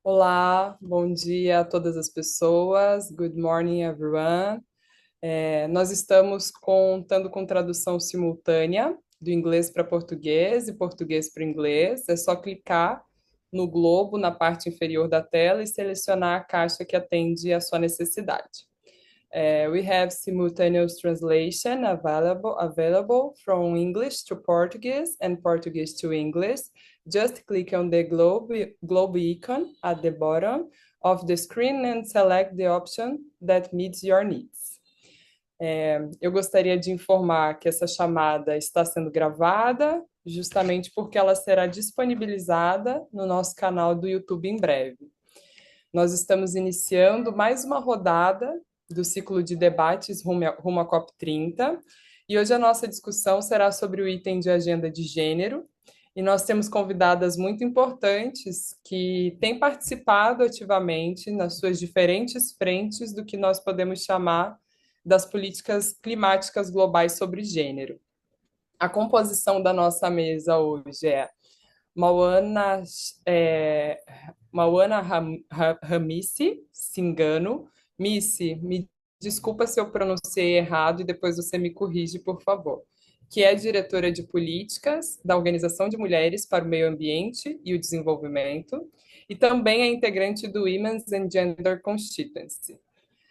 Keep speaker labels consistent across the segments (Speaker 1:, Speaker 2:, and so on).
Speaker 1: Olá, bom dia a todas as pessoas. Good morning, everyone. Nós estamos contando com tradução simultânea do inglês para português e português para inglês. É só clicar no globo na parte inferior da tela e selecionar a caixa que atende à sua necessidade. We have simultaneous translation available from English to Portuguese and Portuguese to English. Just click on the globe icon at the bottom of the screen and select the option that meets your needs. Eu gostaria de informar que essa chamada está sendo gravada, justamente porque ela será disponibilizada no nosso canal do YouTube em breve. Nós estamos iniciando mais uma rodada do ciclo de debates rumo à COP30, e hoje a nossa discussão será sobre o item de agenda de gênero, e nós temos convidadas muito importantes que têm participado ativamente nas suas diferentes frentes do que nós podemos chamar das políticas climáticas globais sobre gênero. A composição da nossa mesa hoje é Mauana, Mauana Ramisi, se engano. Missy, me desculpa se eu pronunciei errado e depois você me corrige, por favor. Que é diretora de políticas da Organização de Mulheres para o Meio Ambiente e o Desenvolvimento e também é integrante do Women's and Gender Constituency.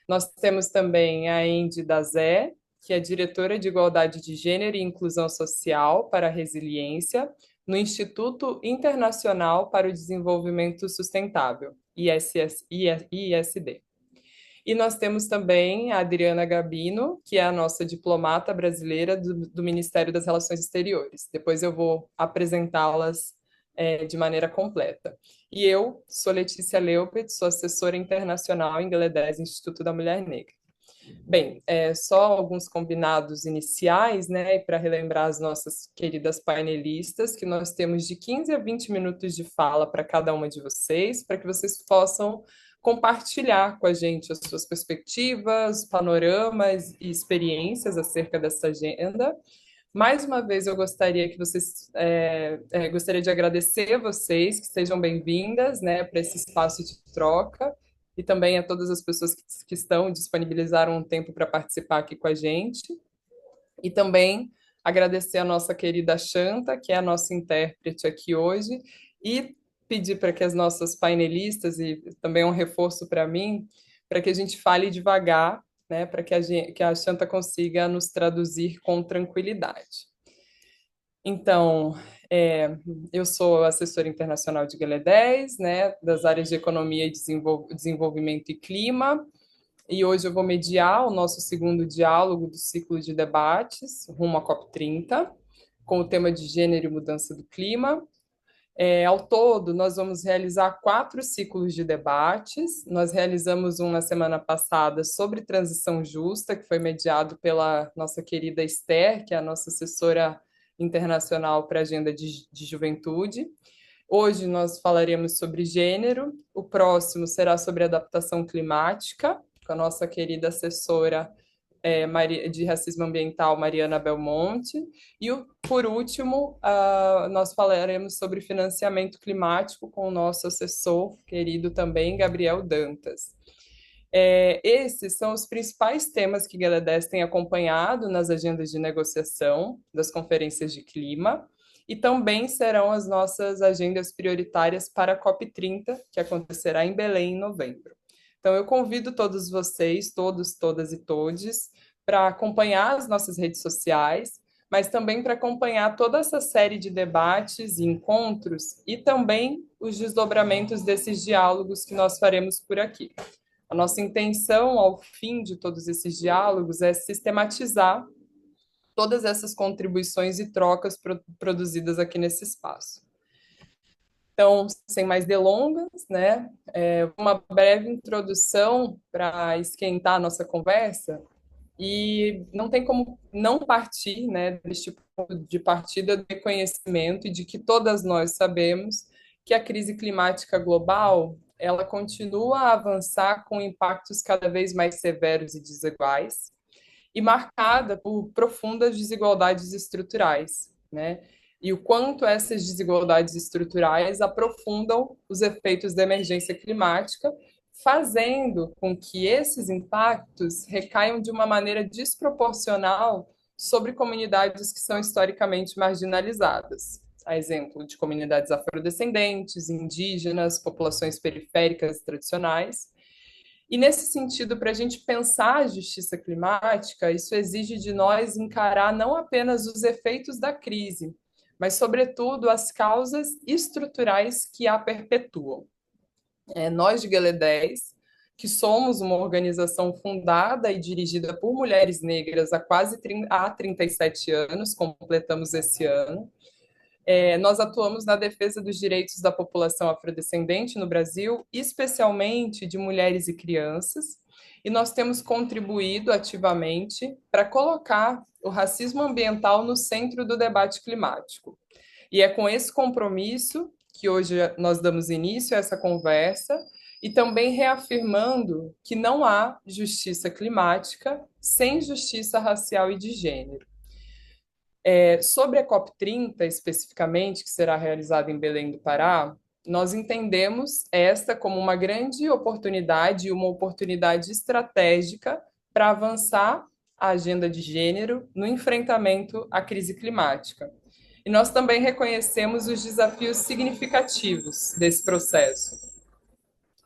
Speaker 1: Nós temos também a Andy Dazé, que é diretora de Igualdade de Gênero e Inclusão Social para a Resiliência, no Instituto Internacional para o Desenvolvimento Sustentável, ISD. E nós temos também a Adriana Gabino, que é a nossa diplomata brasileira do Ministério das Relações Exteriores. Depois eu vou apresentá-las de maneira completa. E eu sou Letícia Leupert, sou assessora internacional em G10, Instituto da Mulher Negra. Bem, só alguns combinados iniciais, né, para relembrar as nossas queridas painelistas, que nós temos de 15 a 20 minutos de fala para cada uma de vocês, para que vocês possam compartilhar com a gente as suas perspectivas, panoramas e experiências acerca dessa agenda. Mais uma vez, eu gostaria que vocês, gostaria de agradecer a vocês, que sejam bem-vindas, né, para esse espaço de troca, e também a todas as pessoas que estão, disponibilizaram um tempo para participar aqui com a gente. E também agradecer a nossa querida Shanta, que é a nossa intérprete aqui hoje, e pedir para que as nossas painelistas, e também um reforço para mim, para que a gente fale devagar, né, para que a Shanta consiga nos traduzir com tranquilidade. Então, eu sou assessora internacional de G10, né, das áreas de economia e desenvolvimento e clima, e hoje eu vou mediar o nosso segundo diálogo do ciclo de debates rumo à COP30, com o tema de gênero e mudança do clima. Ao todo, nós vamos realizar 4 ciclos de debates. Nós realizamos um na semana passada sobre transição justa, que foi mediado pela nossa querida Esther, que é a nossa assessora internacional para a agenda de juventude. Hoje nós falaremos sobre gênero. O próximo será sobre adaptação climática, com a nossa querida assessora de racismo ambiental, Mariana Belmonte. E, por último, nós falaremos sobre financiamento climático com o nosso assessor querido também, Gabriel Dantas. Esses são os principais temas que Guedes tem acompanhado nas agendas de negociação das conferências de clima e também serão as nossas agendas prioritárias para a COP30, que acontecerá em Belém em novembro. Então, eu convido todos vocês, todos, todas e todes, para acompanhar as nossas redes sociais, mas também para acompanhar toda essa série de debates e encontros e também os desdobramentos desses diálogos que nós faremos por aqui. A nossa intenção, ao fim de todos esses diálogos, é sistematizar todas essas contribuições e trocas produzidas aqui nesse espaço. Então, sem mais delongas, né, uma breve introdução para esquentar a nossa conversa, e não tem como não partir, né, deste ponto de partida do reconhecimento e de que todas nós sabemos que a crise climática global ela continua a avançar com impactos cada vez mais severos e desiguais e marcada por profundas desigualdades estruturais, né? e o quanto essas desigualdades estruturais aprofundam os efeitos da emergência climática, fazendo com que esses impactos recaiam de uma maneira desproporcional sobre comunidades que são historicamente marginalizadas. A exemplo de comunidades afrodescendentes, indígenas, populações periféricas tradicionais. E nesse sentido, para a gente pensar a justiça climática, isso exige de nós encarar não apenas os efeitos da crise, mas, sobretudo, as causas estruturais que a perpetuam. Nós de Guelé 10, que somos uma organização fundada e dirigida por mulheres negras há 37 anos, completamos esse ano, nós atuamos na defesa dos direitos da população afrodescendente no Brasil, especialmente de mulheres e crianças, e nós temos contribuído ativamente para colocar o racismo ambiental no centro do debate climático. E é com esse compromisso que hoje nós damos início a essa conversa e também reafirmando que não há justiça climática sem justiça racial e de gênero. Sobre a COP30, especificamente, que será realizada em Belém do Pará, nós entendemos esta como uma grande oportunidade e uma oportunidade estratégica para avançar a agenda de gênero no enfrentamento à crise climática. E nós também reconhecemos os desafios significativos desse processo,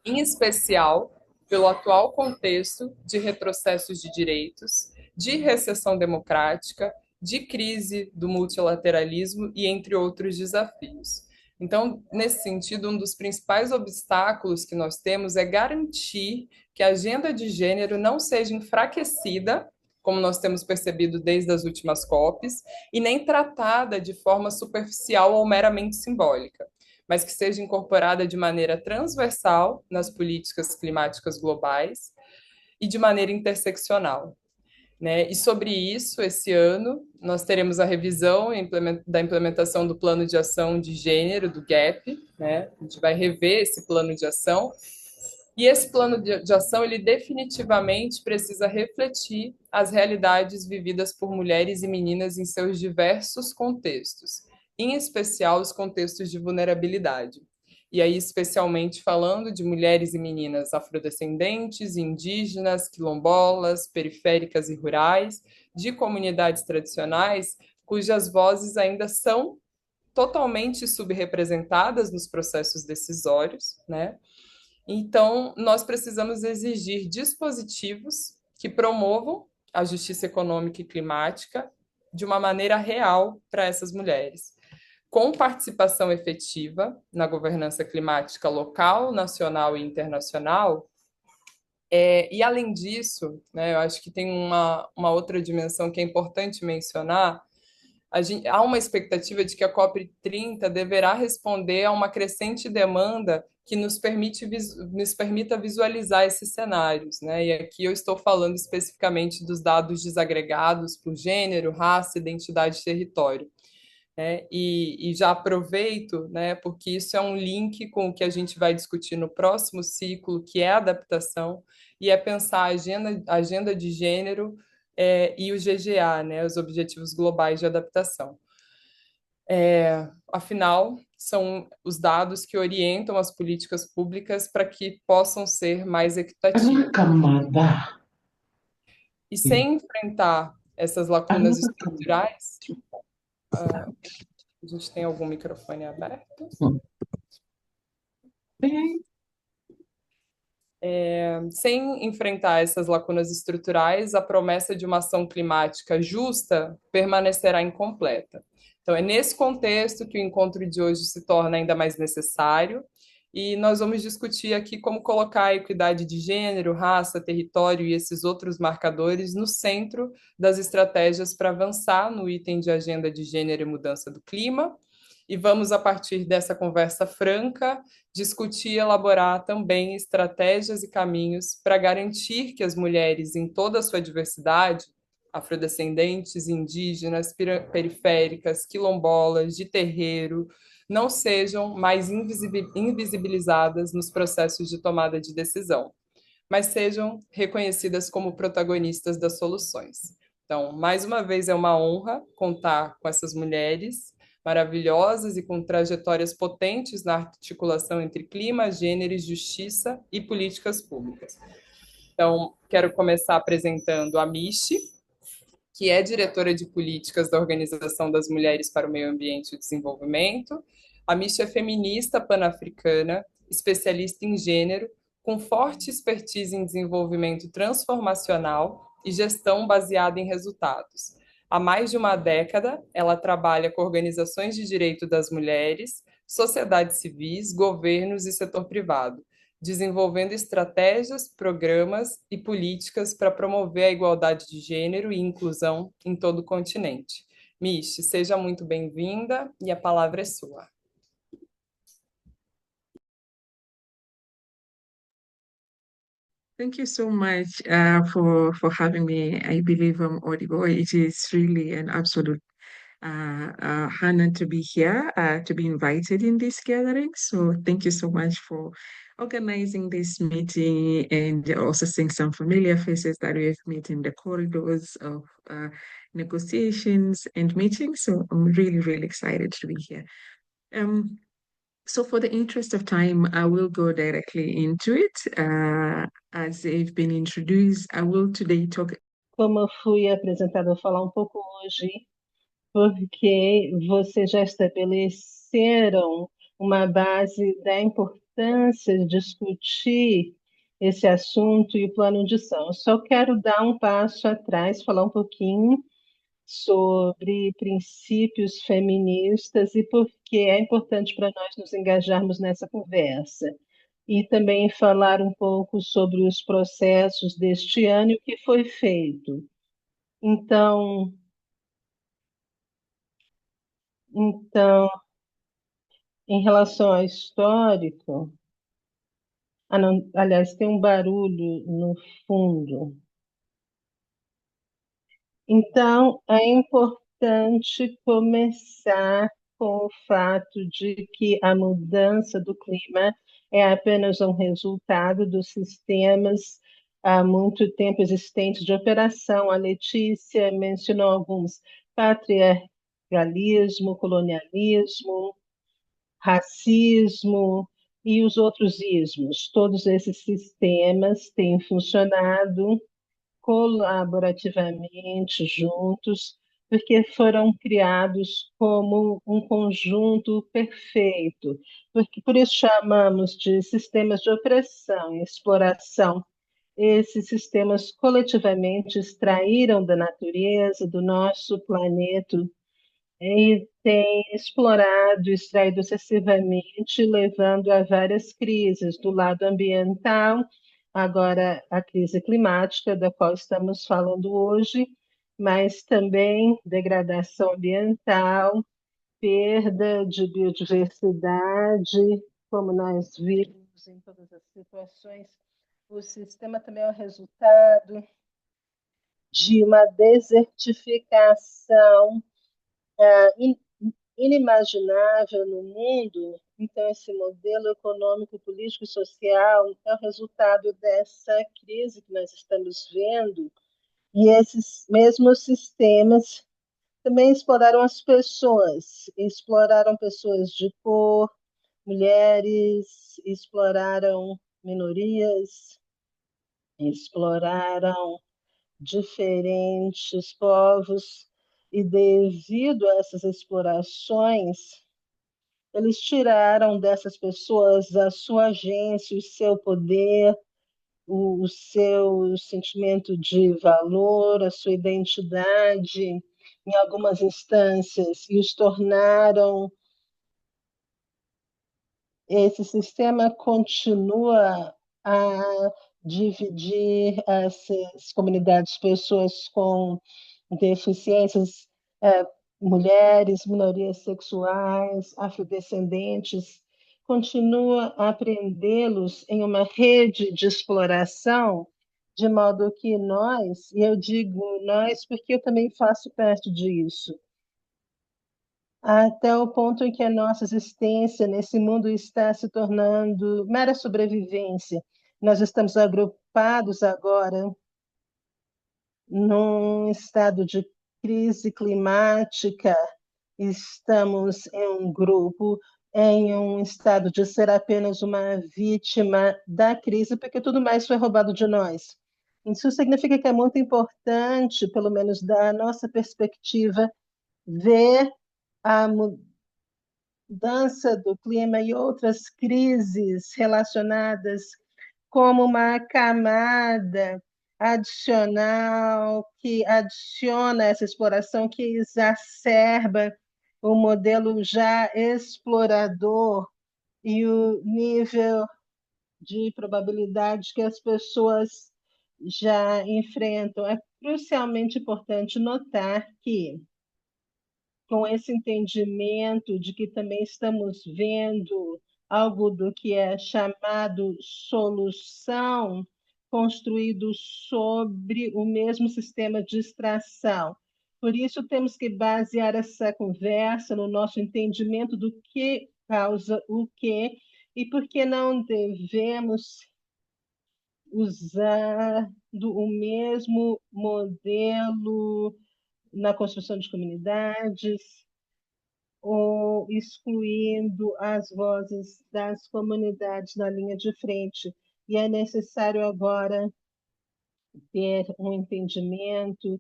Speaker 1: em especial pelo atual contexto de retrocessos de direitos, de recessão democrática, de crise do multilateralismo e entre outros desafios. Então, nesse sentido, um dos principais obstáculos que nós temos é garantir que a agenda de gênero não seja enfraquecida, como nós temos percebido desde as últimas COPs, e nem tratada de forma superficial ou meramente simbólica, mas que seja incorporada de maneira transversal nas políticas climáticas globais e de maneira interseccional. Né? E sobre isso, esse ano, nós teremos a revisão da implementação do Plano de Ação de Gênero, do GAP, né? A gente vai rever esse plano de ação, e esse plano de ação, ele definitivamente precisa refletir as realidades vividas por mulheres e meninas em seus diversos contextos, em especial os contextos de vulnerabilidade. E aí, especialmente falando de mulheres e meninas afrodescendentes, indígenas, quilombolas, periféricas e rurais, de comunidades tradicionais, cujas vozes ainda são totalmente subrepresentadas nos processos decisórios, né? Então, nós precisamos exigir dispositivos que promovam a justiça econômica e climática de uma maneira real para essas mulheres, com participação efetiva na governança climática local, nacional e internacional. E, além disso, né, eu acho que tem uma outra dimensão que é importante mencionar. Há uma expectativa de que a COP30 deverá responder a uma crescente demanda que nos permita visualizar esses cenários, né? E aqui eu estou falando especificamente dos dados desagregados por gênero, raça, identidade e território. Né? E já aproveito, né, porque isso é um link com o que a gente vai discutir no próximo ciclo, que é a adaptação, e é pensar a agenda de gênero e o GGA, né, os Objetivos Globais de Adaptação. Afinal, são os dados que orientam as políticas públicas para que possam ser mais equitativas. E sem enfrentar essas lacunas estruturais, a gente tem algum microfone aberto? Sem enfrentar essas lacunas estruturais, a promessa de uma ação climática justa permanecerá incompleta. Então, é nesse contexto que o encontro de hoje se torna ainda mais necessário, e nós vamos discutir aqui como colocar a equidade de gênero, raça, território e esses outros marcadores no centro das estratégias para avançar no item de agenda de gênero e mudança do clima. E vamos, a partir dessa conversa franca, discutir e elaborar também estratégias e caminhos para garantir que as mulheres, em toda a sua diversidade, afrodescendentes, indígenas, periféricas, quilombolas, de terreiro, não sejam mais invisibilizadas nos processos de tomada de decisão, mas sejam reconhecidas como protagonistas das soluções. Então, mais uma vez, é uma honra contar com essas mulheres, maravilhosas e com trajetórias potentes na articulação entre clima, gênero, justiça e políticas públicas. Então, quero começar apresentando a Mishi, que é diretora de políticas da Organização das Mulheres para o Meio Ambiente e o Desenvolvimento. A Mishi é feminista pan-africana, especialista em gênero, com forte expertise em desenvolvimento transformacional e gestão baseada em resultados. Há mais de uma década, ela trabalha com organizações de direito das mulheres, sociedades civis, governos e setor privado, desenvolvendo estratégias, programas e políticas para promover a igualdade de gênero e inclusão em todo o continente. Mishi, seja muito bem-vinda e a palavra é sua.
Speaker 2: Thank you so much for having me. I believe I'm audible. It is really an absolute honor to be here, to be invited in this gathering. So thank you so much for organizing this meeting and also seeing some familiar faces that we've met in the corridors of negotiations and meetings. So I'm really, really excited to be here. Um, so for the interest of time, I will go directly into it. As they've been introduced, I will today talk. Como eu fui apresentada, eu vou falar um pouco hoje, porque vocês já estabeleceram uma base da importância de discutir esse assunto e o plano de ação. Eu só quero dar um passo atrás, falar um pouquinho sobre princípios feministas e por que é importante para nós nos engajarmos nessa conversa. E também falar um pouco sobre os processos deste ano e o que foi feito. Então, então, em relação ao histórico, não, aliás, tem um barulho no fundo. Então, é importante começar com o fato de que a mudança do clima é apenas um resultado dos sistemas há muito tempo existentes de operação. A Letícia mencionou alguns: patriarcalismo, colonialismo, racismo e os outros ismos. Todos esses sistemas têm funcionado colaborativamente juntos, porque foram criados como um conjunto perfeito, porque por isso chamamos de sistemas de opressão e exploração. Esses sistemas coletivamente extraíram da natureza, do nosso planeta, e têm explorado, extraído excessivamente, levando a várias crises do lado ambiental, agora a crise climática, da qual estamos falando hoje, mas também degradação ambiental, perda de biodiversidade, como nós vimos em todas as situações. O sistema também é o resultado de uma desertificação inimaginável no mundo. Então, esse modelo econômico, político e social é o resultado dessa crise que nós estamos vendo. E esses mesmos sistemas também exploraram pessoas de cor, mulheres, exploraram minorias, exploraram diferentes povos, e devido a essas explorações, eles tiraram dessas pessoas a sua agência, o seu poder, o seu sentimento de valor, a sua identidade, em algumas instâncias, e os tornaram. Esse sistema continua a dividir essas comunidades, pessoas com deficiências, mulheres, minorias sexuais, afrodescendentes, continua a prendê-los em uma rede de exploração, de modo que nós, e eu digo nós porque eu também faço parte disso, até o ponto em que a nossa existência nesse mundo está se tornando mera sobrevivência. Nós estamos agrupados agora num estado de crise climática estamos em um grupo em um estado de ser apenas uma vítima da crise, porque tudo mais foi roubado de nós. Isso significa que é muito importante, pelo menos da nossa perspectiva, ver a mudança do clima e outras crises relacionadas como uma camada adicional que adiciona essa exploração, que exacerba o modelo já explorador e o nível de probabilidade que as pessoas já enfrentam. É crucialmente importante notar que, com esse entendimento de que também estamos vendo algo do que é chamado solução construído sobre o mesmo sistema de extração. Por isso, temos que basear essa conversa no nosso entendimento do que causa o quê e por que não devemos usar o mesmo modelo na construção de comunidades, ou excluindo as vozes das comunidades na linha de frente. E é necessário agora ter um entendimento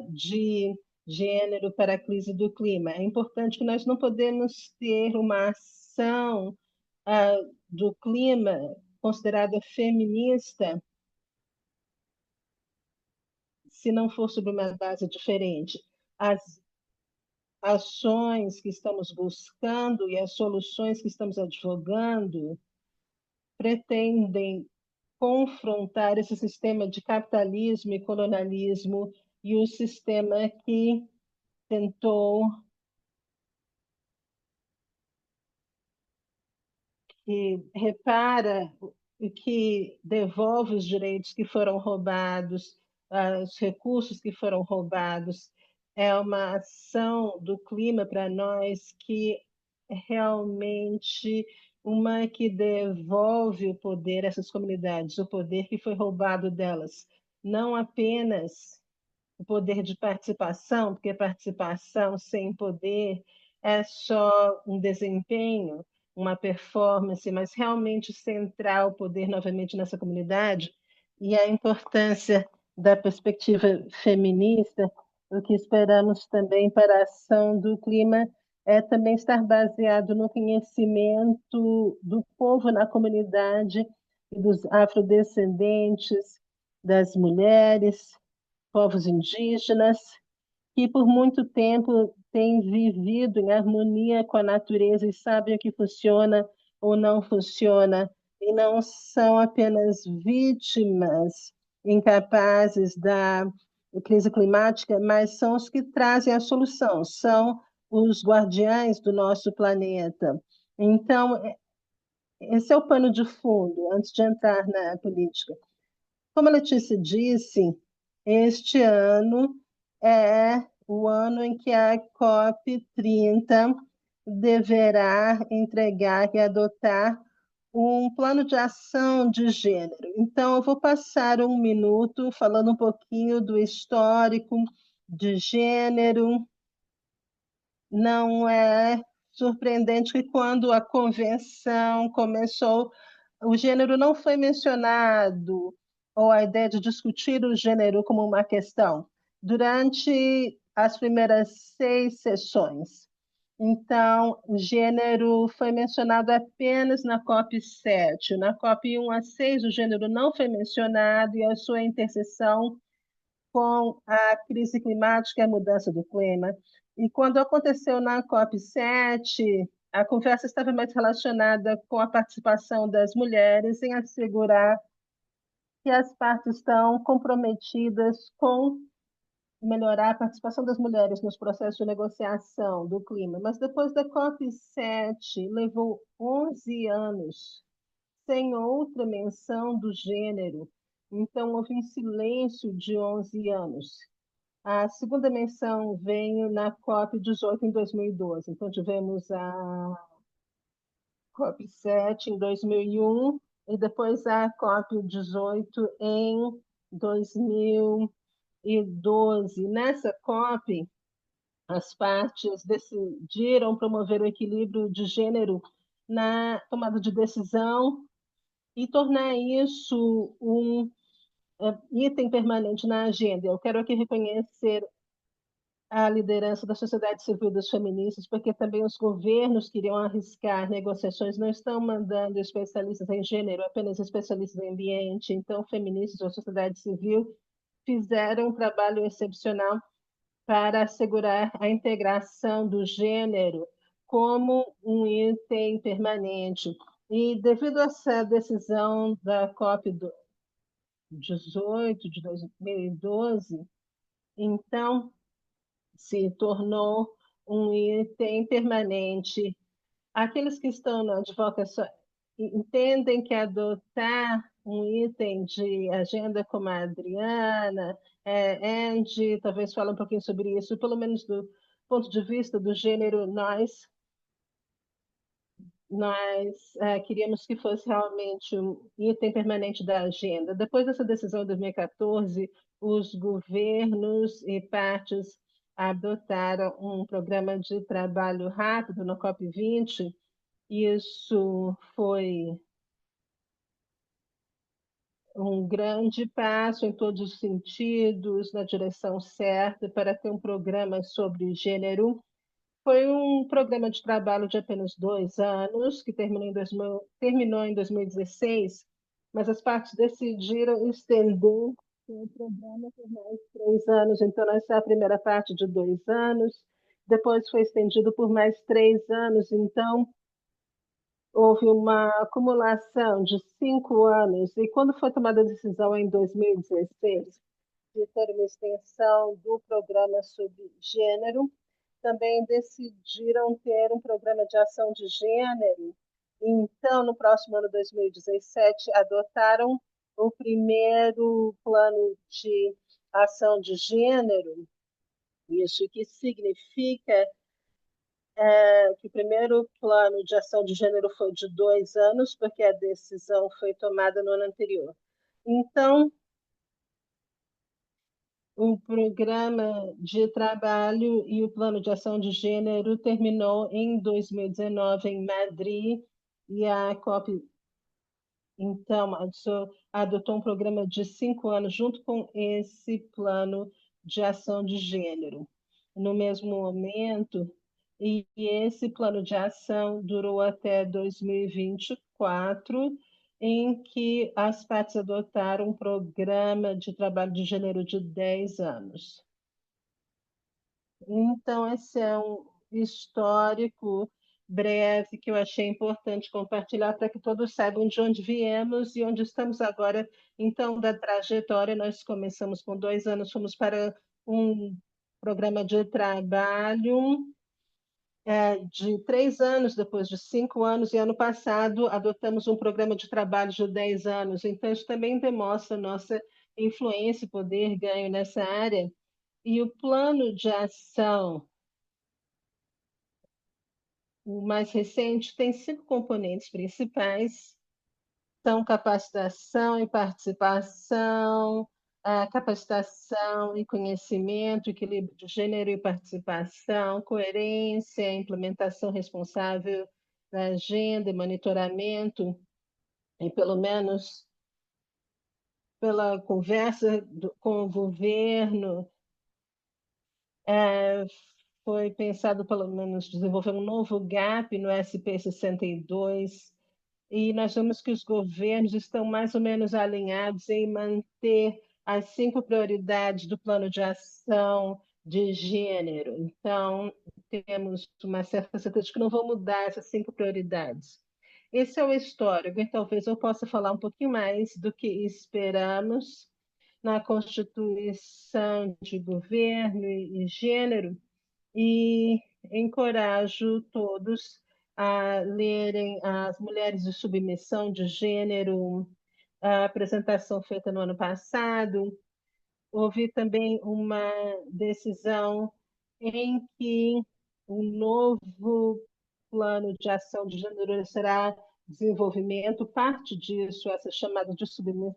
Speaker 2: de gênero para a crise do clima. É importante que nós não podemos ter uma ação ah, do clima considerada feminista se não for sobre uma base diferente. As ações que estamos buscando e as soluções que estamos advogando pretendem confrontar esse sistema de capitalismo e colonialismo e o sistema que tentou, que repara e que devolve os direitos que foram roubados, os recursos que foram roubados. É uma ação do clima para nós que é realmente uma que devolve o poder a essas comunidades, o poder que foi roubado delas. Não apenas o poder de participação, porque participação sem poder é só um desempenho, uma performance, mas realmente centrar o poder novamente nessa comunidade e a importância da perspectiva feminista, o que esperamos também para a ação do clima é também estar baseado no conhecimento do povo na comunidade e dos afrodescendentes, das mulheres, povos indígenas, que por muito tempo têm vivido em harmonia com a natureza e sabem o que funciona ou não funciona, e não são apenas vítimas incapazes da crise climática, mas são os que trazem a solução, são os guardiães do nosso planeta. Então, esse é o pano de fundo, antes de entrar na política. Como a Letícia disse, este ano é o ano em que a COP30 deverá entregar e adotar um plano de ação de gênero. Então, eu vou passar um minuto falando um pouquinho do histórico de gênero. Não é surpreendente que, quando a convenção começou, o gênero não foi mencionado, ou a ideia de discutir o gênero como uma questão, durante as primeiras 6 sessões. Então, o gênero foi mencionado apenas na COP7. Na COP 1 a 6, o gênero não foi mencionado e a sua interseção com a crise climática e a mudança do clima. E quando aconteceu na COP7, a conversa estava mais relacionada com a participação das mulheres em assegurar que as partes estão comprometidas com melhorar a participação das mulheres nos processos de negociação do clima. Mas depois da COP7, levou 11 anos sem outra menção do gênero. Então, houve um silêncio de 11 anos. A segunda menção veio na COP18 em 2012. Então, tivemos a COP7 em 2001 e depois a COP18 em 2012. Nessa COP, as partes decidiram promover o equilíbrio de gênero na tomada de decisão e tornar isso um item permanente na agenda. Eu quero aqui reconhecer a liderança da sociedade civil das feministas, porque também os governos queriam arriscar negociações, não estão mandando especialistas em gênero, apenas especialistas em ambiente. Então, feministas ou sociedade civil fizeram um trabalho excepcional para assegurar a integração do gênero como um item permanente. E devido a essa decisão da COP18 de 2012, então se tornou um item permanente. Aqueles que estão na advocacia entendem que adotar um item de agenda como a Adriana, Andy, talvez fale um pouquinho sobre isso, pelo menos do ponto de vista do gênero, nós queríamos que fosse realmente um item permanente da agenda. Depois dessa decisão de 2014, os governos e partes adotaram um programa de trabalho rápido no COP20. Isso foi um grande passo em todos os sentidos, na direção certa, para ter um programa sobre gênero. Foi um programa de trabalho de apenas 2 anos, que terminou em 2016, mas as partes decidiram estender o programa por mais 3 anos. Então, essa é a primeira parte de 2 anos, depois foi estendido por mais 3 anos. Então, houve uma acumulação de 5 anos. E quando foi tomada a decisão em 2016 de ter uma extensão do programa sobre gênero, também decidiram ter um programa de ação de gênero. Então, no próximo ano 2017, adotaram o primeiro plano de ação de gênero. Isso que significa que o primeiro plano de ação de gênero foi de 2 anos, porque a decisão foi tomada no ano anterior. Então, o programa de trabalho e o plano de ação de gênero terminou em 2019 em Madrid e a COP então adotou um programa de 5 anos junto com esse plano de ação de gênero. No mesmo momento, e esse plano de ação durou até 2024, em que as partes adotaram um programa de trabalho de gênero de 10 anos. Então, esse é um histórico breve que eu achei importante compartilhar para que todos saibam de onde viemos e onde estamos agora. Então, da trajetória, nós começamos com 2 anos, fomos para um programa de trabalho de 3 anos, depois de 5 anos, e ano passado adotamos um programa de trabalho de 10 anos. Então, isso também demonstra nossa influência e poder ganho nessa área. E o plano de ação, o mais recente, tem 5 componentes principais. São capacitação e participação, capacitação e conhecimento, equilíbrio de gênero e participação, coerência, implementação responsável da agenda e monitoramento, e pelo menos pela conversa com o governo, é, foi pensado pelo menos desenvolver um novo gap no SP62, e nós vemos que os governos estão mais ou menos alinhados em manter as 5 prioridades do plano de ação de gênero. Então, temos uma certa certeza de que não vão mudar essas 5 prioridades. Esse é o histórico, e talvez eu possa falar um pouquinho mais do que esperamos na Constituição de Governo e Gênero, e encorajo todos a lerem As Mulheres de Submissão de Gênero, a apresentação feita no ano passado. Houve também uma decisão em que um novo plano de ação de gênero será desenvolvimento. Parte disso, essa chamada de submissão,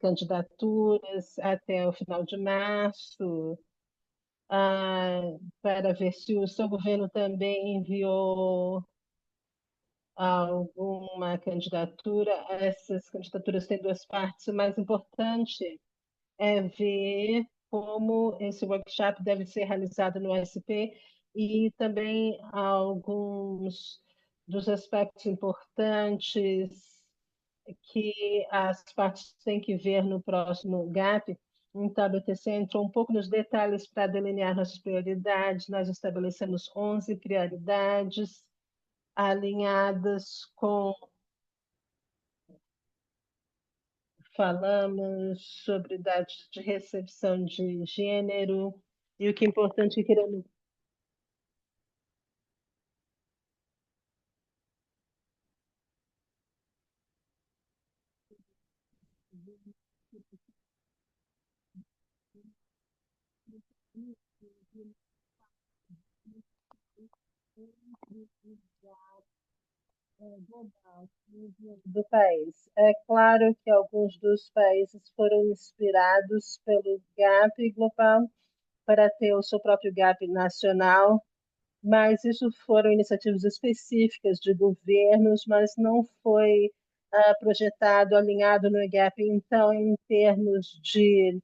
Speaker 2: candidaturas até o final de março, ah, para ver se o seu governo também enviou alguma candidatura. Essas candidaturas têm duas partes. O mais importante é ver como esse workshop deve ser realizado no SP e também alguns dos aspectos importantes que as partes têm que ver no próximo GAP. Então, a BTC entrou um pouco nos detalhes para delinear nossas prioridades. Nós estabelecemos 11 prioridades alinhadas com, falamos sobre dados de recepção de gênero, e o que é importante é que queremos do país. É claro que alguns dos países foram inspirados pelo GAP global para ter o seu próprio GAP nacional, mas isso foram iniciativas específicas de governos, mas não foi projetado, alinhado no GAP. Então, em termos de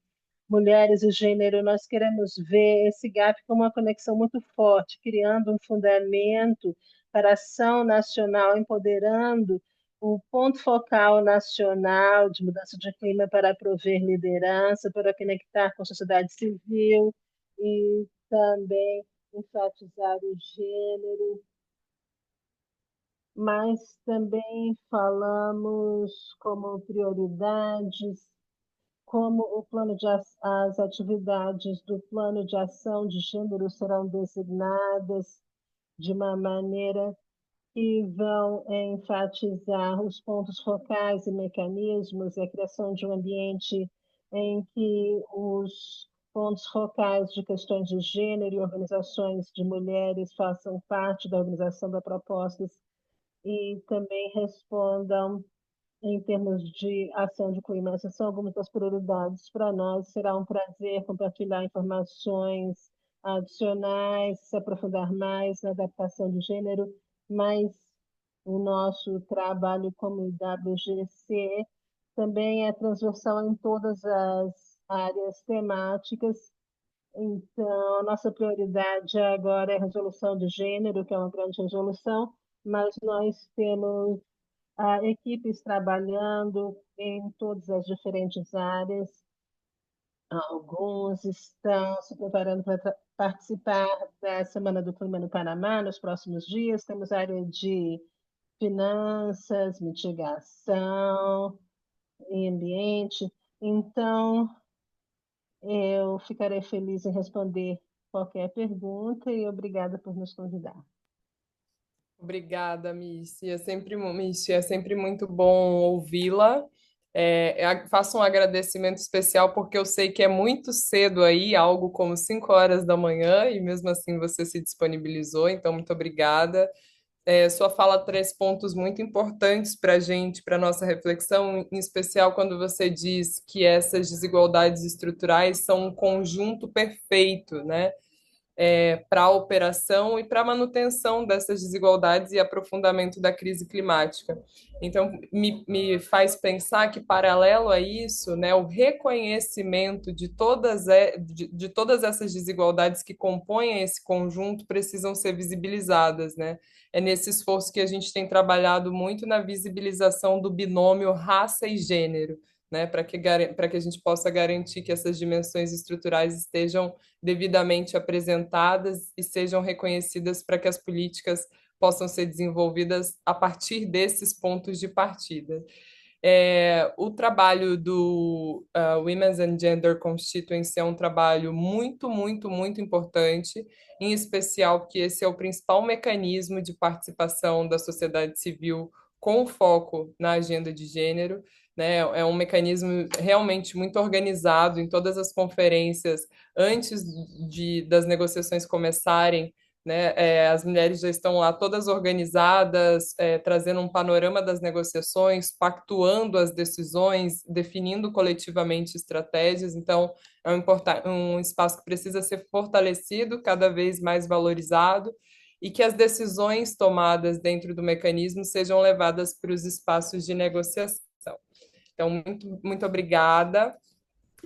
Speaker 2: mulheres e gênero, nós queremos ver esse gap com uma conexão muito forte, criando um fundamento para a ação nacional, empoderando o ponto focal nacional de mudança de clima para prover liderança, para conectar com a sociedade civil e também enfatizar o gênero, mas também falamos como prioridades como o plano de as atividades do plano de ação de gênero serão designadas de uma maneira que vão enfatizar os pontos focais e mecanismos e a criação de um ambiente em que os pontos focais de questões de gênero e organizações de mulheres façam parte da organização da propostas e também respondam em termos de ação de clima. Essas são algumas das prioridades para nós. Será um prazer compartilhar informações adicionais, se aprofundar mais na adaptação de gênero, mas o nosso trabalho como WGC também é transversal em todas as áreas temáticas. Então, a nossa prioridade agora é a resolução de gênero, que é uma grande resolução, mas nós temos equipes trabalhando em todas as diferentes áreas. Alguns estão se preparando para participar da Semana do Clima no Panamá nos próximos dias. Temos a área de finanças, mitigação e ambiente. Então, eu ficarei feliz em responder qualquer pergunta e obrigada por nos convidar.
Speaker 1: Obrigada, Missy, é sempre muito bom ouvi-la. Faço um agradecimento especial porque eu sei que é muito cedo aí, algo como 5 horas da manhã, e mesmo assim você se disponibilizou, então muito obrigada. Sua fala traz pontos muito importantes para a gente, para a nossa reflexão, em especial quando você diz que essas desigualdades estruturais são um conjunto perfeito, né? Para a operação e para a manutenção dessas desigualdades e aprofundamento da crise climática. Então, me faz pensar que, paralelo a isso, né, o reconhecimento de todas essas desigualdades que compõem esse conjunto precisam ser visibilizadas, né? É nesse esforço que a gente tem trabalhado muito na visibilização do binômio raça e gênero, né, para que a gente possa garantir que essas dimensões estruturais estejam devidamente apresentadas e sejam reconhecidas para que as políticas possam ser desenvolvidas a partir desses pontos de partida. O trabalho do Women's and Gender Constituency é um trabalho muito, muito, muito importante, em especial porque esse é o principal mecanismo de participação da sociedade civil com foco na agenda de gênero, né? É um mecanismo realmente muito organizado em todas as conferências, antes das negociações começarem. né? As mulheres já estão lá todas organizadas, trazendo um panorama das negociações, pactuando as decisões, definindo coletivamente estratégias. Então, é um espaço que precisa ser fortalecido, cada vez mais valorizado, e que as decisões tomadas dentro do mecanismo sejam levadas para os espaços de negociação. Então, muito obrigada.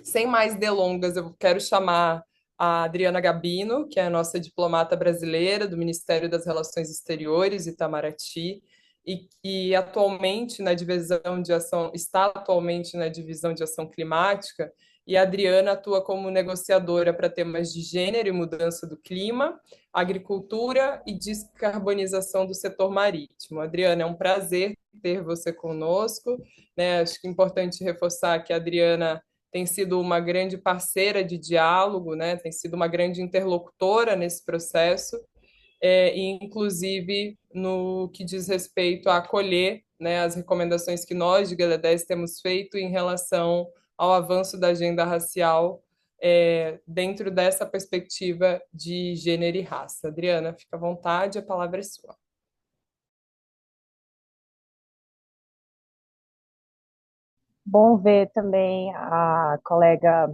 Speaker 1: Sem mais delongas, eu quero chamar a Adriana Gabino, que é a nossa diplomata brasileira do Ministério das Relações Exteriores, Itamaraty, e que atualmente na divisão de ação, está atualmente na divisão de ação climática, e a Adriana atua como negociadora para temas de gênero e mudança do clima, agricultura e descarbonização do setor marítimo. Adriana, é um prazer ter você conosco, né? Acho que é importante reforçar que a Adriana tem sido uma grande parceira de diálogo, né? Tem sido uma grande interlocutora nesse processo, e inclusive no que diz respeito a acolher, né, as recomendações que nós de GLE10 temos feito em relação ao avanço da agenda racial, dentro dessa perspectiva de gênero e raça. Adriana, fica à vontade, a palavra é sua.
Speaker 3: Bom ver também a colega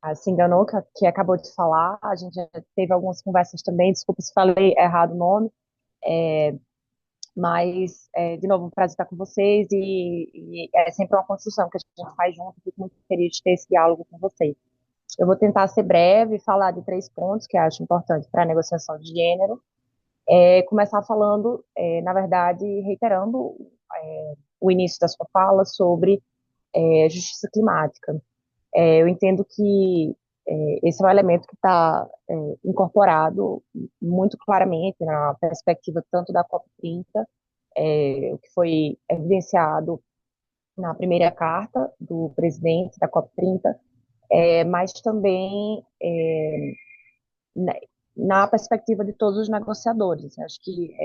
Speaker 3: a se enganou, que acabou de falar. A gente já teve algumas conversas também, desculpa se falei errado o nome, mas, de novo, um prazer estar com vocês e é sempre uma construção que a gente faz junto. Fico muito feliz de ter esse diálogo com vocês. Eu vou tentar ser breve e falar de 3 pontos que eu acho importantes para a negociação de gênero. Começar falando, na verdade, reiterando o início da sua fala sobre justiça climática. Eu entendo que esse é um elemento que está incorporado muito claramente na perspectiva tanto da COP30, o que foi evidenciado na primeira carta do presidente da COP30, mas também na, na perspectiva de todos os negociadores. Acho que,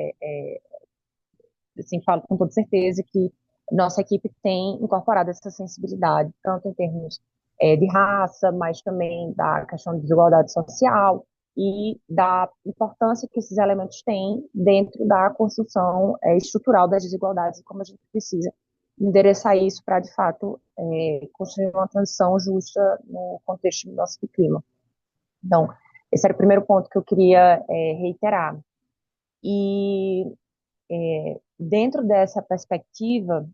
Speaker 3: assim, falo com toda certeza que nossa equipe tem incorporado essa sensibilidade, tanto em termos de raça, mas também da questão de desigualdade social e da importância que esses elementos têm dentro da construção estrutural das desigualdades e como a gente precisa endereçar isso para, de fato, construir uma transição justa no contexto do nosso clima. Então, esse era o primeiro ponto que eu queria reiterar. E dentro dessa perspectiva,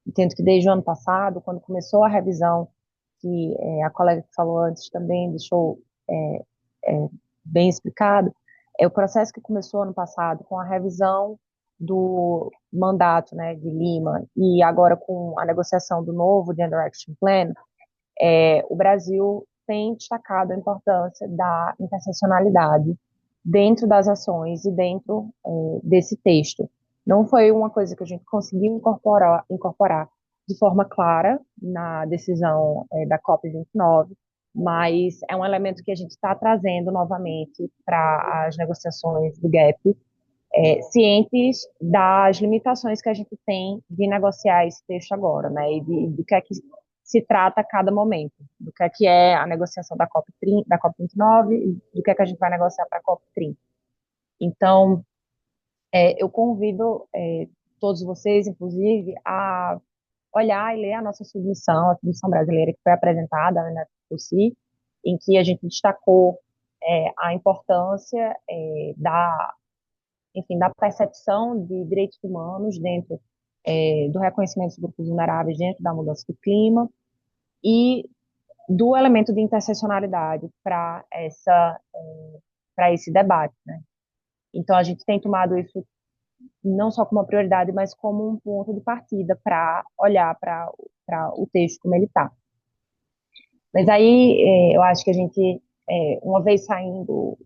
Speaker 3: entendo que desde o ano passado, quando começou a revisão, que a colega que falou antes também deixou é, é, bem explicado, é o processo que começou ano passado com a revisão do mandato, né, de Lima e agora com a negociação do novo Gender Action Plan, o Brasil tem destacado a importância da interseccionalidade dentro das ações e dentro desse texto. Não foi uma coisa que a gente conseguiu incorporar de forma clara na decisão da COP29, mas é um elemento que a gente está trazendo novamente para as negociações do GAP, cientes das limitações que a gente tem de negociar esse texto agora, né, e do que é que se trata a cada momento, do que é a negociação da COP30, da COP29 e do que é que a gente vai negociar para a COP30. Então, eu convido todos vocês, inclusive, a olhar e ler a nossa submissão, a submissão brasileira que foi apresentada na FUCI, em que a gente destacou a importância enfim, da percepção de direitos humanos dentro do reconhecimento dos grupos vulneráveis dentro da mudança do clima e do elemento de interseccionalidade para esse debate, né? Então a gente tem tomado isso não só como uma prioridade, mas como um ponto de partida para olhar para o texto como ele está. Mas aí eu acho que a gente, uma vez saindo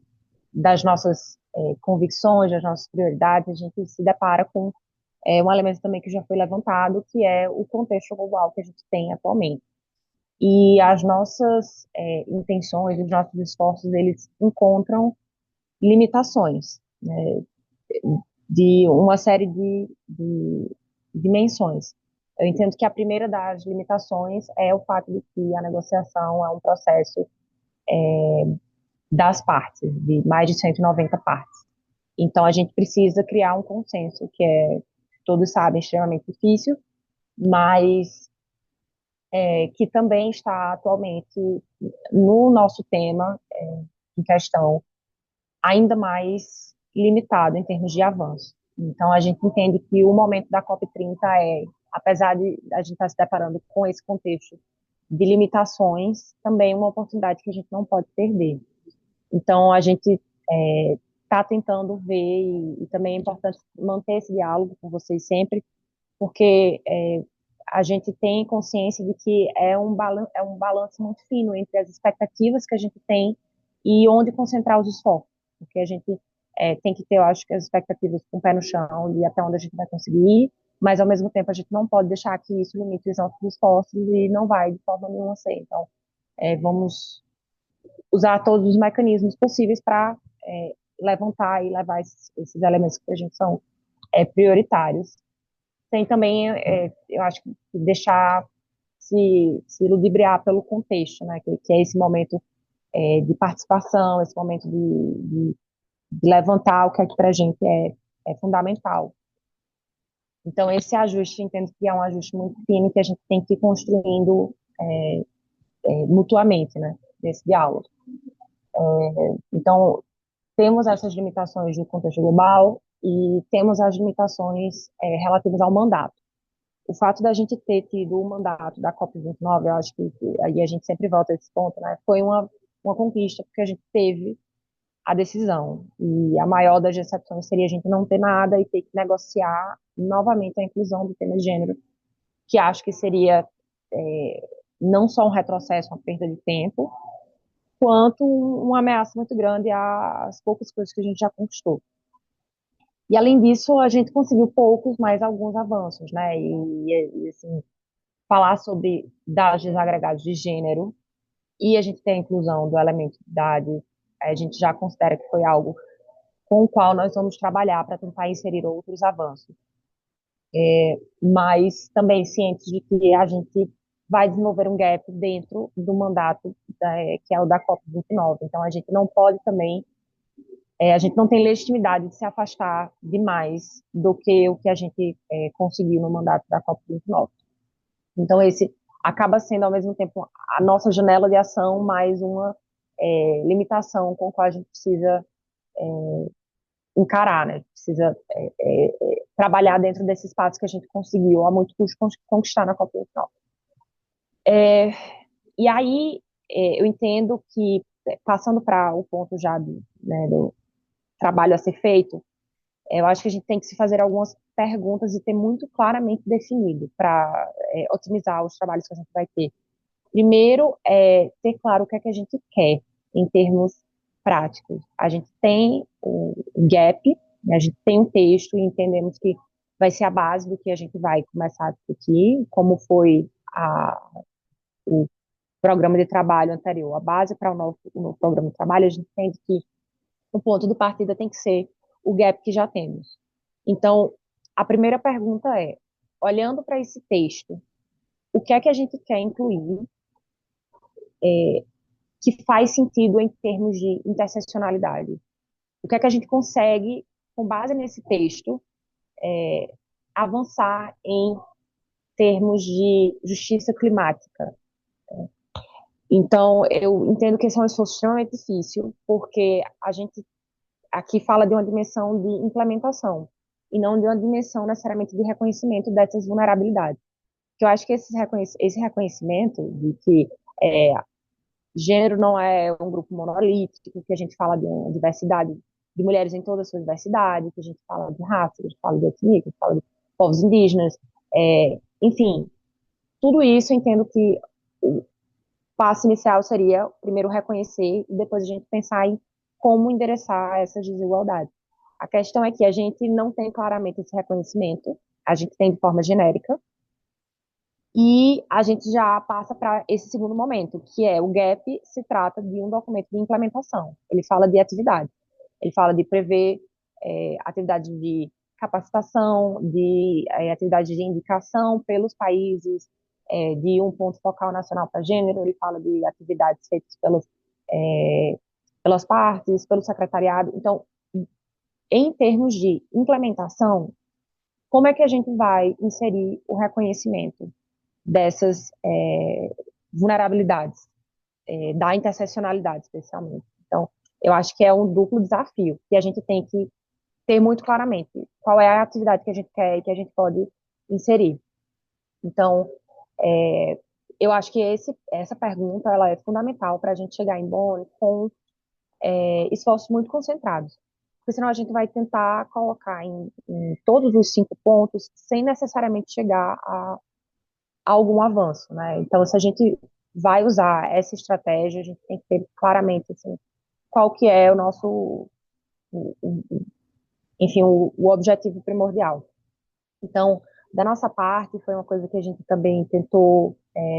Speaker 3: das nossas convicções, das nossas prioridades, a gente se depara com um elemento também que já foi levantado, que é o contexto global que a gente tem atualmente. E as nossas intenções, os nossos esforços, eles encontram limitações, né, de uma série de dimensões. Eu entendo que a primeira das limitações é o fato de que a negociação é um processo das partes, de mais de 190 partes. Então, a gente precisa criar um consenso, que é, todos sabem, extremamente difícil, mas que também está atualmente no nosso tema em questão ainda mais limitado em termos de avanço. Então, a gente entende que o momento da COP30 apesar de a gente estar se deparando com esse contexto de limitações, também uma oportunidade que a gente não pode perder. Então, a gente está tentando ver, e também é importante manter esse diálogo com vocês sempre, porque a gente tem consciência de que é um balanço muito fino entre as expectativas que a gente tem e onde concentrar os esforços, porque a gente tem que ter, eu acho que as expectativas com o pé no chão e até onde a gente vai conseguir ir, mas ao mesmo tempo a gente não pode deixar que isso limite os nossos esforços e não vai de forma nenhuma ser. Então, vamos usar todos os mecanismos possíveis para levantar e levar esses elementos que para a gente são prioritários. Tem também, eu acho que deixar se ludibriar pelo contexto, né? Que é esse momento de participação, esse momento de levantar o que para a gente é fundamental. Então, esse ajuste, entendo que é um ajuste muito fino que a gente tem que ir construindo mutuamente, né? Nesse diálogo. Então, temos essas limitações do contexto global e temos as limitações relativas ao mandato. O fato da gente ter tido o mandato da COP29, eu acho que aí a gente sempre volta a esse ponto, né? Foi uma conquista, porque a gente teve a decisão. E a maior das decepções seria a gente não ter nada e ter que negociar novamente a inclusão do tema de gênero, que acho que seria não só um retrocesso, uma perda de tempo, quanto uma ameaça muito grande às poucas coisas que a gente já conquistou. E, além disso, a gente conseguiu poucos, mas alguns avanços, né? E assim, falar sobre dados desagregados de gênero e a gente tem a inclusão do elemento de idade, a gente já considera que foi algo com o qual nós vamos trabalhar para tentar inserir outros avanços. Mas também cientes de que a gente vai desenvolver um gap dentro do mandato que é o da COP29. Então, a gente não pode também a gente não tem legitimidade de se afastar demais do que o que a gente conseguiu no mandato da COP29. Então, esse acaba sendo, ao mesmo tempo, a nossa janela de ação, mais uma limitação com a qual a gente precisa encarar, né? Precisa trabalhar dentro desse espaço que a gente conseguiu, a muito custo, conquistar na COP29. E aí, eu entendo que, passando para o ponto já do trabalho a ser feito, eu acho que a gente tem que se fazer algumas perguntas e ter muito claramente definido para otimizar os trabalhos que a gente vai ter. Primeiro, ter claro o que é que a gente quer em termos práticos. A gente tem o gap, né, a gente tem um texto e entendemos que vai ser a base do que a gente vai começar a discutir, como foi o programa de trabalho anterior. A base para o novo programa de trabalho, a gente entende que o ponto de partida tem que ser o gap que já temos. Então, a primeira pergunta é, olhando para esse texto, o que é que a gente quer incluir que faz sentido em termos de interseccionalidade? O que é que a gente consegue, com base nesse texto, avançar em termos de justiça climática? Então, eu entendo que esse é um esforço extremamente difícil, porque a gente aqui fala de uma dimensão de implementação, e não de uma dimensão necessariamente de reconhecimento dessas vulnerabilidades. Que eu acho que esse reconhecimento de que gênero não é um grupo monolítico, que a gente fala de uma diversidade de mulheres em toda a sua diversidade, que a gente fala de raça, que a gente fala de etnia, que a gente fala de povos indígenas, enfim, tudo isso eu entendo que o passo inicial seria primeiro reconhecer e depois a gente pensar em como endereçar essas desigualdades. A questão é que a gente não tem claramente esse reconhecimento, a gente tem de forma genérica, e a gente já passa para esse segundo momento, que é o GAP se trata de um documento de implementação. Ele fala de atividade, ele fala de prever atividades de capacitação, de atividades de indicação pelos países, de um ponto focal nacional para gênero, ele fala de atividades feitas pelos pelas partes, pelo secretariado. Então, em termos de implementação, como é que a gente vai inserir o reconhecimento dessas vulnerabilidades, da interseccionalidade, especialmente? Então, eu acho que é um duplo desafio, que a gente tem que ter muito claramente qual é a atividade que a gente quer e que a gente pode inserir. Então, é, eu acho que essa pergunta ela é fundamental para a gente chegar em Bonn com esforços muito concentrados. Porque senão a gente vai tentar colocar em todos os 5 pontos sem necessariamente chegar a algum avanço, né? Então, se a gente vai usar essa estratégia, a gente tem que ter claramente assim, qual que é o nosso, enfim, o objetivo primordial. Então, da nossa parte, foi uma coisa que a gente também tentou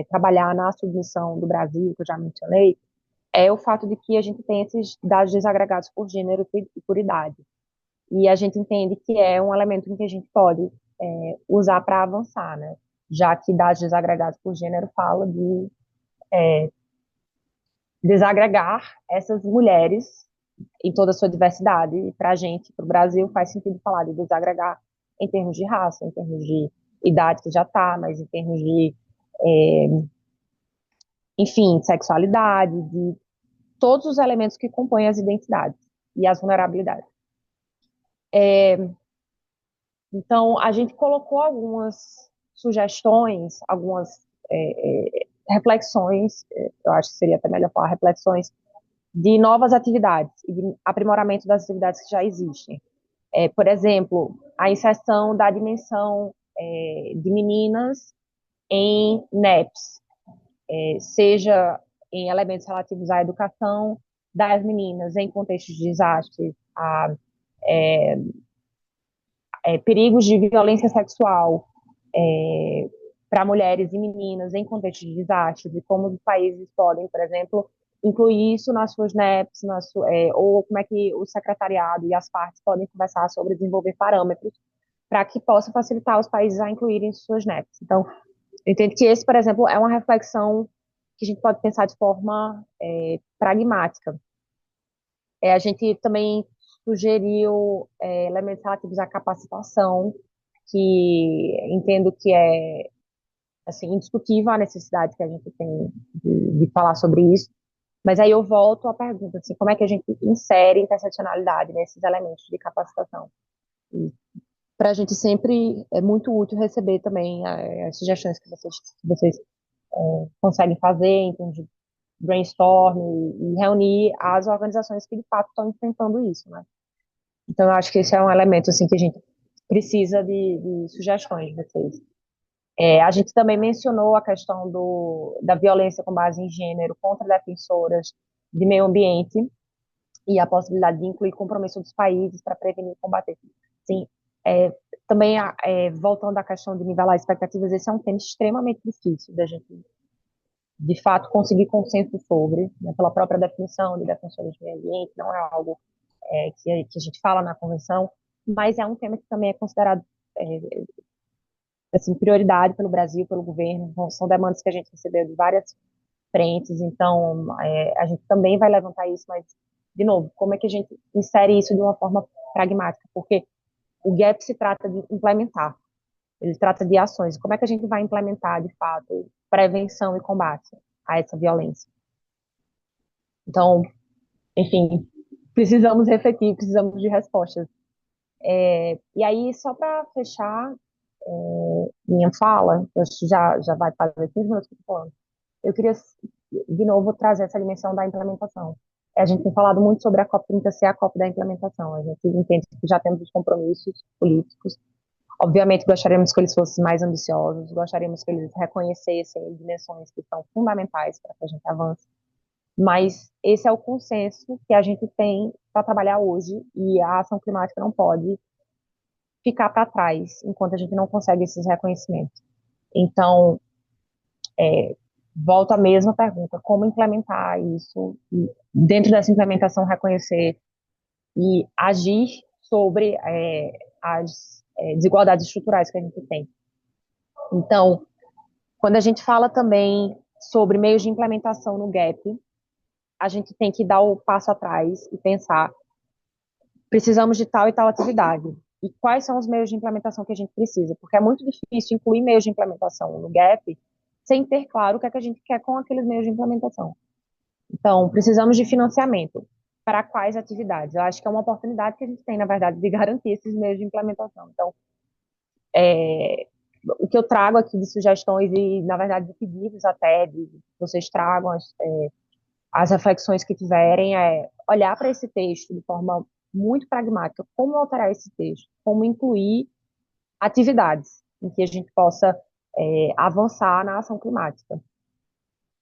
Speaker 3: trabalhar na submissão do Brasil, que eu já mencionei, é o fato de que a gente tem esses dados desagregados por gênero e por idade. E a gente entende que é um elemento em que a gente pode usar para avançar, né? Já que dados desagregados por gênero fala de desagregar essas mulheres em toda a sua diversidade. E para a gente, para o Brasil, faz sentido falar de desagregar em termos de raça, em termos de idade que já está, mas em termos de, é, enfim, sexualidade, de todos os elementos que compõem as identidades e as vulnerabilidades. Então, a gente colocou algumas sugestões, algumas reflexões, eu acho que seria até melhor falar reflexões, de novas atividades e de aprimoramento das atividades que já existem. Por exemplo, a inserção da dimensão de meninas em NEPs, seja em elementos relativos à educação das meninas em contextos de desastre, a perigos de violência sexual para mulheres e meninas em contextos de desastre, e como os países podem, por exemplo, incluir isso nas suas NEPs, ou como é que o secretariado e as partes podem conversar sobre desenvolver parâmetros para que possa facilitar os países a incluírem suas NEPs. Então, eu entendo que esse, por exemplo, é uma reflexão que a gente pode pensar de forma pragmática. A gente também sugeriu elementos relativos à capacitação, que entendo que é assim, indiscutível a necessidade que a gente tem de falar sobre isso. Mas aí eu volto à pergunta, assim, como é que a gente insere interseccionalidade nesses elementos de capacitação? Para a gente sempre é muito útil receber também as sugestões que vocês conseguem fazer em termos de brainstorm e reunir as organizações que de fato estão enfrentando isso, né? Então eu acho que esse é um elemento assim que a gente precisa de sugestões de vocês. A gente também mencionou a questão da violência com base em gênero contra defensoras de meio ambiente e a possibilidade de incluir compromisso dos países para prevenir e combater. Sim, também, voltando à questão de nivelar expectativas, esse é um tema extremamente difícil da gente, de fato, conseguir consenso sobre, né, pela própria definição de defensores de meio ambiente, não é algo que a gente fala na convenção, mas é um tema que também é considerado assim, prioridade pelo Brasil, pelo governo. São demandas que a gente recebeu de várias frentes, então a gente também vai levantar isso, mas, de novo, como é que a gente insere isso de uma forma pragmática? Porque o GAP se trata de implementar, ele trata de ações. Como é que a gente vai implementar, de fato, prevenção e combate a essa violência? Então, enfim, precisamos refletir, precisamos de respostas. E aí, só para fechar minha fala, eu acho que já vai fazer 15 minutos que eu estou falando, eu queria, de novo, trazer essa dimensão da implementação. A gente tem falado muito sobre a COP30 ser a COP da implementação. A gente entende que já temos os compromissos políticos. Obviamente, gostaríamos que eles fossem mais ambiciosos, gostaríamos que eles reconhecessem dimensões que são fundamentais para que a gente avance. Mas esse é o consenso que a gente tem para trabalhar hoje e a ação climática não pode ficar para trás enquanto a gente não consegue esses reconhecimentos. Então, volto à mesma pergunta: como implementar isso? E, dentro dessa implementação, reconhecer e agir sobre as desigualdades estruturais que a gente tem. Então, quando a gente fala também sobre meios de implementação no GAP, a gente tem que dar o passo atrás e pensar, precisamos de tal e tal atividade. E quais são os meios de implementação que a gente precisa? Porque é muito difícil incluir meios de implementação no GAP sem ter claro o que é que a gente quer com aqueles meios de implementação. Então, precisamos de financiamento. Para quais atividades? Eu acho que é uma oportunidade que a gente tem, na verdade, de garantir esses meios de implementação. Então, o que eu trago aqui de sugestões e, na verdade, de pedidos até, de que vocês tragam as reflexões que tiverem, é olhar para esse texto de forma muito pragmática, como alterar esse texto, como incluir atividades em que a gente possa avançar na ação climática.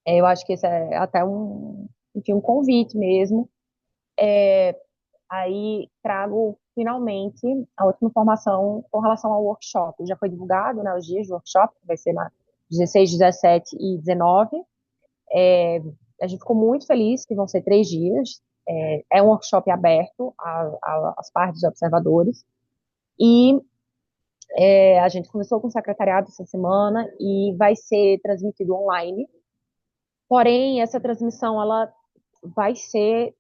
Speaker 3: Eu acho que esse é até enfim, um convite mesmo. Aí trago finalmente a última informação com relação ao workshop. Já foi divulgado, né, os dias do workshop, que vai ser na 16, 17 e 19. A gente ficou muito feliz que vão ser 3 dias. É um workshop aberto às partes observadores. E a gente começou com o secretariado essa semana e vai ser transmitido online. Porém, essa transmissão ela vai ser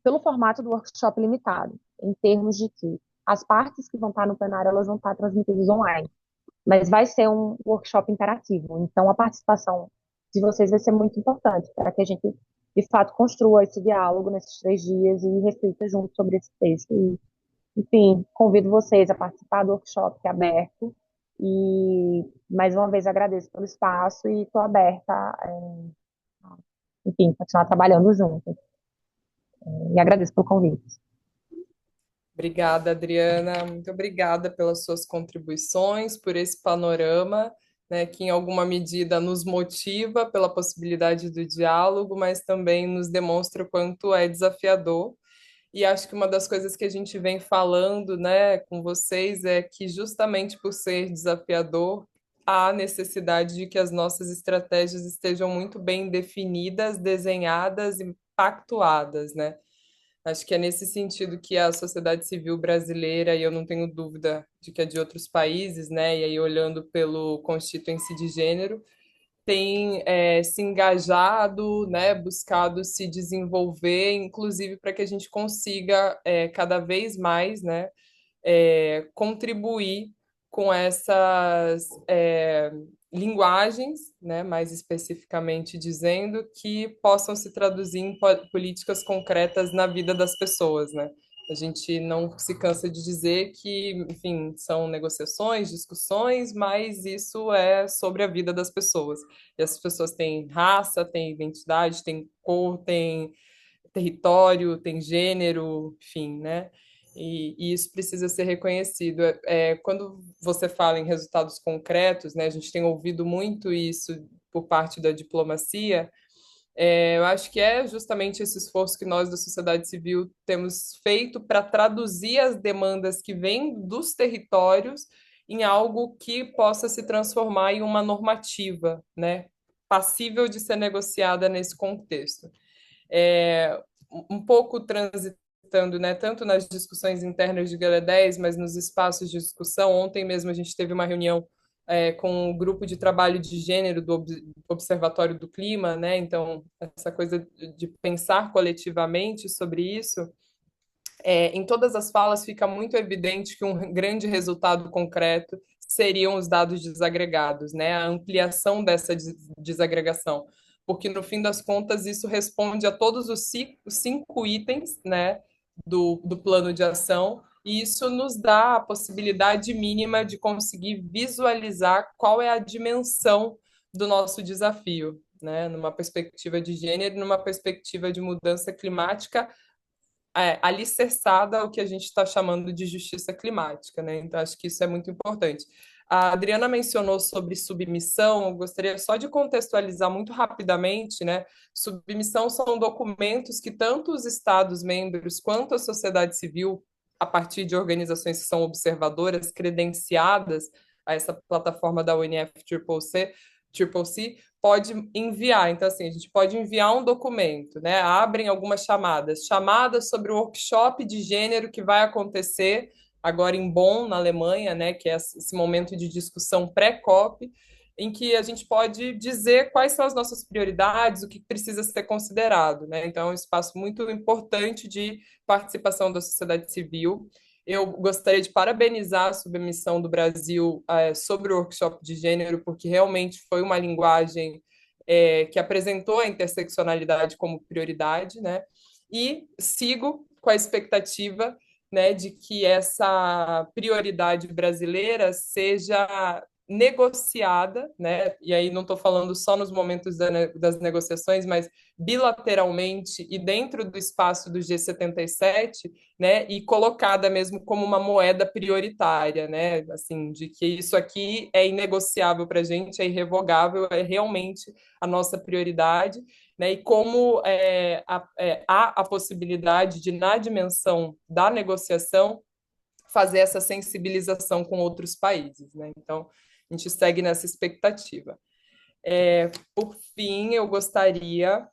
Speaker 3: pelo formato do workshop limitado, em termos de que as partes que vão estar no plenário elas vão estar transmitidas online, mas vai ser um workshop interativo. Então, a participação de vocês vai ser muito importante para que a gente, de fato, construa esse diálogo nesses 3 dias e reflita junto sobre esse texto. E, enfim, convido vocês a participar do workshop que é aberto e, mais uma vez, agradeço pelo espaço e estou aberta, enfim, continuar trabalhando junto. E agradeço pelo convite.
Speaker 1: Obrigada, Adriana. Muito obrigada pelas suas contribuições, por esse panorama, né, que em alguma medida nos motiva pela possibilidade do diálogo, mas também nos demonstra o quanto é desafiador. E acho que uma das coisas que a gente vem falando, né, com vocês é que justamente por ser desafiador, há necessidade de que as nossas estratégias estejam muito bem definidas, desenhadas e pactuadas, né? Acho que é nesse sentido que a sociedade civil brasileira, e eu não tenho dúvida de que é de outros países, né? E aí olhando pelo Constituinte de Gênero, tem se engajado, né? Buscado se desenvolver, inclusive para que a gente consiga cada vez mais, né? Contribuir com essas linguagens, né, mais especificamente dizendo, que possam se traduzir em políticas concretas na vida das pessoas, né? A gente não se cansa de dizer que, enfim, são negociações, discussões, mas isso é sobre a vida das pessoas. E as pessoas têm raça, têm identidade, têm cor, têm território, tem gênero, enfim, né? E isso precisa ser reconhecido. Quando você fala em resultados concretos, né, a gente tem ouvido muito isso por parte da diplomacia, eu acho que é justamente esse esforço que nós da sociedade civil temos feito para traduzir as demandas que vêm dos territórios em algo que possa se transformar em uma normativa, né, passível de ser negociada nesse contexto. Um pouco transitando, né, tanto nas discussões internas de Gala 10, mas nos espaços de discussão. Ontem mesmo a gente teve uma reunião com o grupo de trabalho de gênero do Observatório do Clima, né? Então, essa coisa de pensar coletivamente sobre isso, em todas as falas fica muito evidente que um grande resultado concreto seriam os dados desagregados, né? A ampliação dessa desagregação, porque no fim das contas isso responde a todos os 5 itens, né, do plano de ação, e isso nos dá a possibilidade mínima de conseguir visualizar qual é a dimensão do nosso desafio, né, numa perspectiva de gênero, numa perspectiva de mudança climática alicerçada ao que a gente está chamando de justiça climática, né? Então, acho que isso é muito importante. A Adriana mencionou sobre submissão, eu gostaria só de contextualizar muito rapidamente, né? Submissão são documentos que tanto os Estados-membros quanto a sociedade civil, a partir de organizações que são observadoras, credenciadas a essa plataforma da UNFCCC, pode enviar. Então, assim, a gente pode enviar um documento, né? Abrem algumas chamadas sobre o workshop de gênero que vai acontecer agora em Bonn, na Alemanha, né? Que é esse momento de discussão pré-COP. em que a gente pode dizer quais são as nossas prioridades, o que precisa ser considerado, né? Então, é um espaço muito importante de participação da sociedade civil. Eu gostaria de parabenizar a submissão do Brasil sobre o workshop de gênero, porque realmente foi uma linguagem que apresentou a interseccionalidade como prioridade, né? E sigo com a expectativa, né, de que essa prioridade brasileira seja negociada, né? E aí não estou falando só nos momentos das negociações, mas bilateralmente e dentro do espaço do G77, né? E colocada mesmo como uma moeda prioritária, né? Assim, de que isso aqui é inegociável para a gente, é irrevogável, é realmente a nossa prioridade, né? E como há a possibilidade de, na dimensão da negociação, fazer essa sensibilização com outros países, né? Então, a gente segue nessa expectativa. Por fim, eu gostaria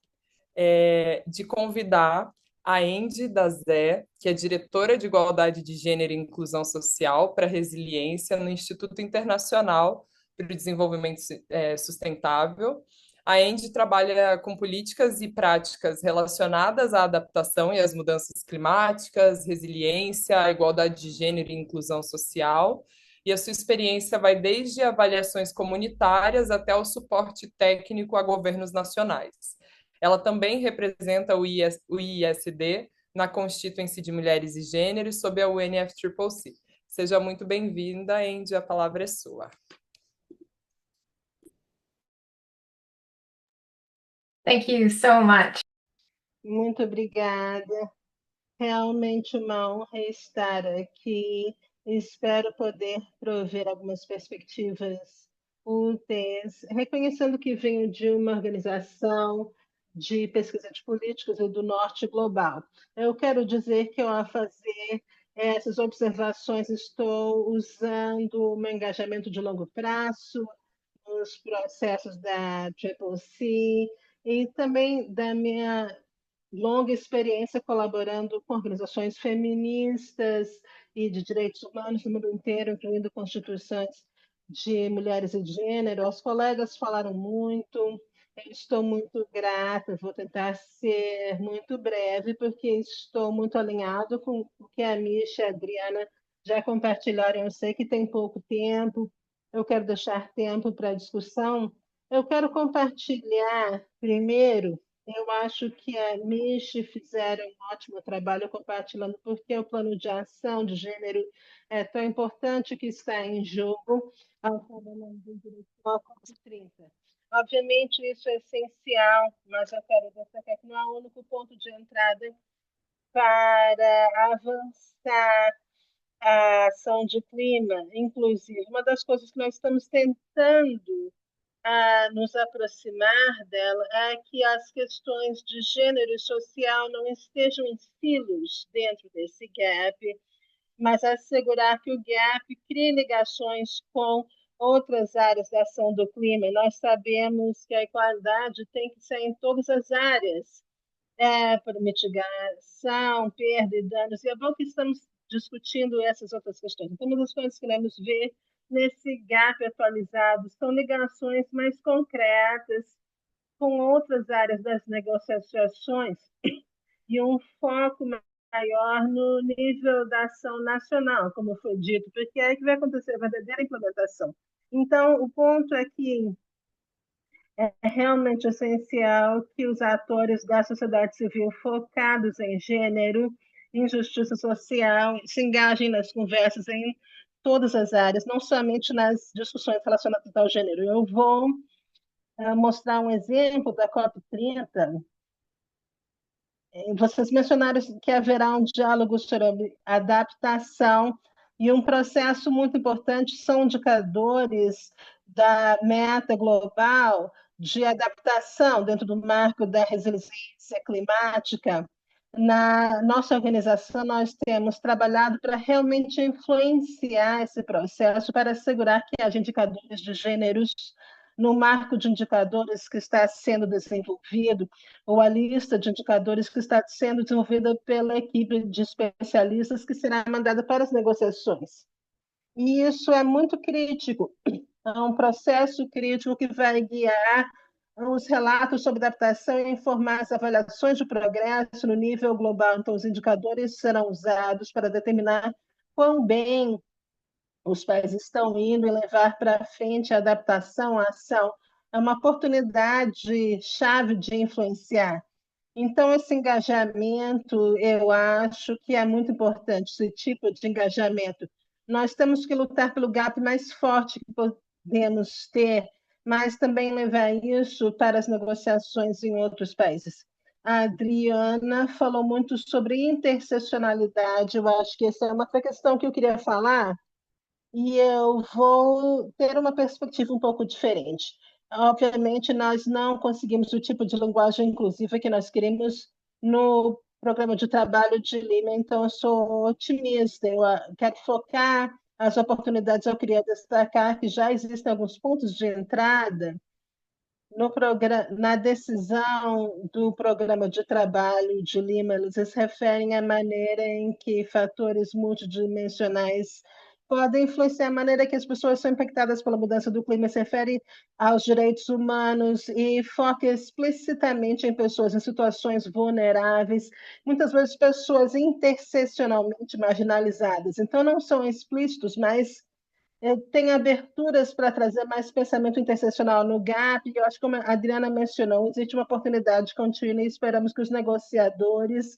Speaker 1: de convidar a Andy Dazé, que é diretora de Igualdade de Gênero e Inclusão Social para a Resiliência no Instituto Internacional para o Desenvolvimento Sustentável. A Andy trabalha com políticas e práticas relacionadas à adaptação e às mudanças climáticas, resiliência, a igualdade de gênero e inclusão social. E a sua experiência vai desde avaliações comunitárias até o suporte técnico a governos nacionais. Ela também representa o ISD na Constituinte de Mulheres e Gêneros sob a UNFCCC. Seja muito bem-vinda, Andy, a palavra é sua.
Speaker 4: Thank you so much.
Speaker 2: Muito obrigada. Realmente uma honra estar aqui. Espero poder prover algumas perspectivas úteis, reconhecendo que venho de uma organização de pesquisa de políticas e do Norte Global. Eu quero dizer que, ao fazer essas observações, estou usando o meu engajamento de longo prazo, os processos da Triple C e também da minha longa experiência colaborando com organizações feministas e de direitos humanos no mundo inteiro, incluindo constituições de mulheres e de gênero. Os colegas falaram muito, eu estou muito grata, vou tentar ser muito breve, porque estou muito alinhado com o que a Misha e a Adriana já compartilharam. Eu sei que tem pouco tempo, eu quero deixar tempo para a discussão. Eu quero compartilhar primeiro. Eu acho que a Michi fizeram um ótimo trabalho compartilhando porque o plano de ação de gênero é tão importante que está em jogo ao trabalhar em direção ao COP30. Obviamente, isso é essencial, mas eu quero destacar que não é o único ponto de entrada para avançar a ação de clima. Inclusive, uma das coisas que nós estamos tentando a nos aproximar dela é que as questões de gênero e social não estejam em silos dentro desse gap, mas assegurar que o gap crie ligações com outras áreas da ação do clima. Nós sabemos que a igualdade tem que ser em todas as áreas, para mitigação, perda e danos. E é bom que estamos discutindo essas outras questões. Então, uma das coisas que queremos ver nesse gap atualizado são ligações mais concretas com outras áreas das negociações e um foco maior no nível da ação nacional, como foi dito, porque é aí que vai acontecer a verdadeira implementação. Então, o ponto é que é realmente essencial que os atores da sociedade civil focados em gênero, em justiça social, se engajem nas conversas em todas as áreas, não somente nas discussões relacionadas ao gênero. Eu vou mostrar um exemplo da COP30. Vocês mencionaram que haverá um diálogo sobre adaptação e um processo muito importante são indicadores da meta global de adaptação dentro do marco da resiliência climática. Na nossa organização, nós temos trabalhado para realmente influenciar esse processo, para assegurar que haja indicadores de gêneros no marco de indicadores que está sendo desenvolvido, ou a lista de indicadores que está sendo desenvolvida pela equipe de especialistas que será mandada para as negociações. E isso é muito crítico, um processo crítico que vai guiar os relatos sobre adaptação e informar as avaliações de progresso no nível global. Então, os indicadores serão usados para determinar quão bem os países estão indo e levar para frente a adaptação, a ação. É uma oportunidade chave de influenciar. Então, esse engajamento, eu acho que é muito importante, esse tipo de engajamento. Nós temos que lutar pelo gap mais forte que podemos ter, mas também levar isso para as negociações em outros países. A Adriana falou muito sobre interseccionalidade, eu acho que essa é uma questão que eu queria falar, e eu vou ter uma perspectiva um pouco diferente. Obviamente, nós não conseguimos o tipo de linguagem inclusiva que nós queremos no programa de trabalho de Lima, então eu sou otimista, eu quero focar as oportunidades, eu queria destacar que já existem alguns pontos de entrada no na decisão do programa de trabalho de Lima, eles se referem à maneira em que fatores multidimensionais podem influenciar a maneira que as pessoas são impactadas pela mudança do clima, se refere aos direitos humanos e foca explicitamente em pessoas em situações vulneráveis, muitas vezes pessoas interseccionalmente marginalizadas. Então, não são explícitos, mas tem aberturas para trazer mais pensamento interseccional no GAP, e eu acho que, como a Adriana mencionou, existe uma oportunidade contínua e esperamos que os negociadores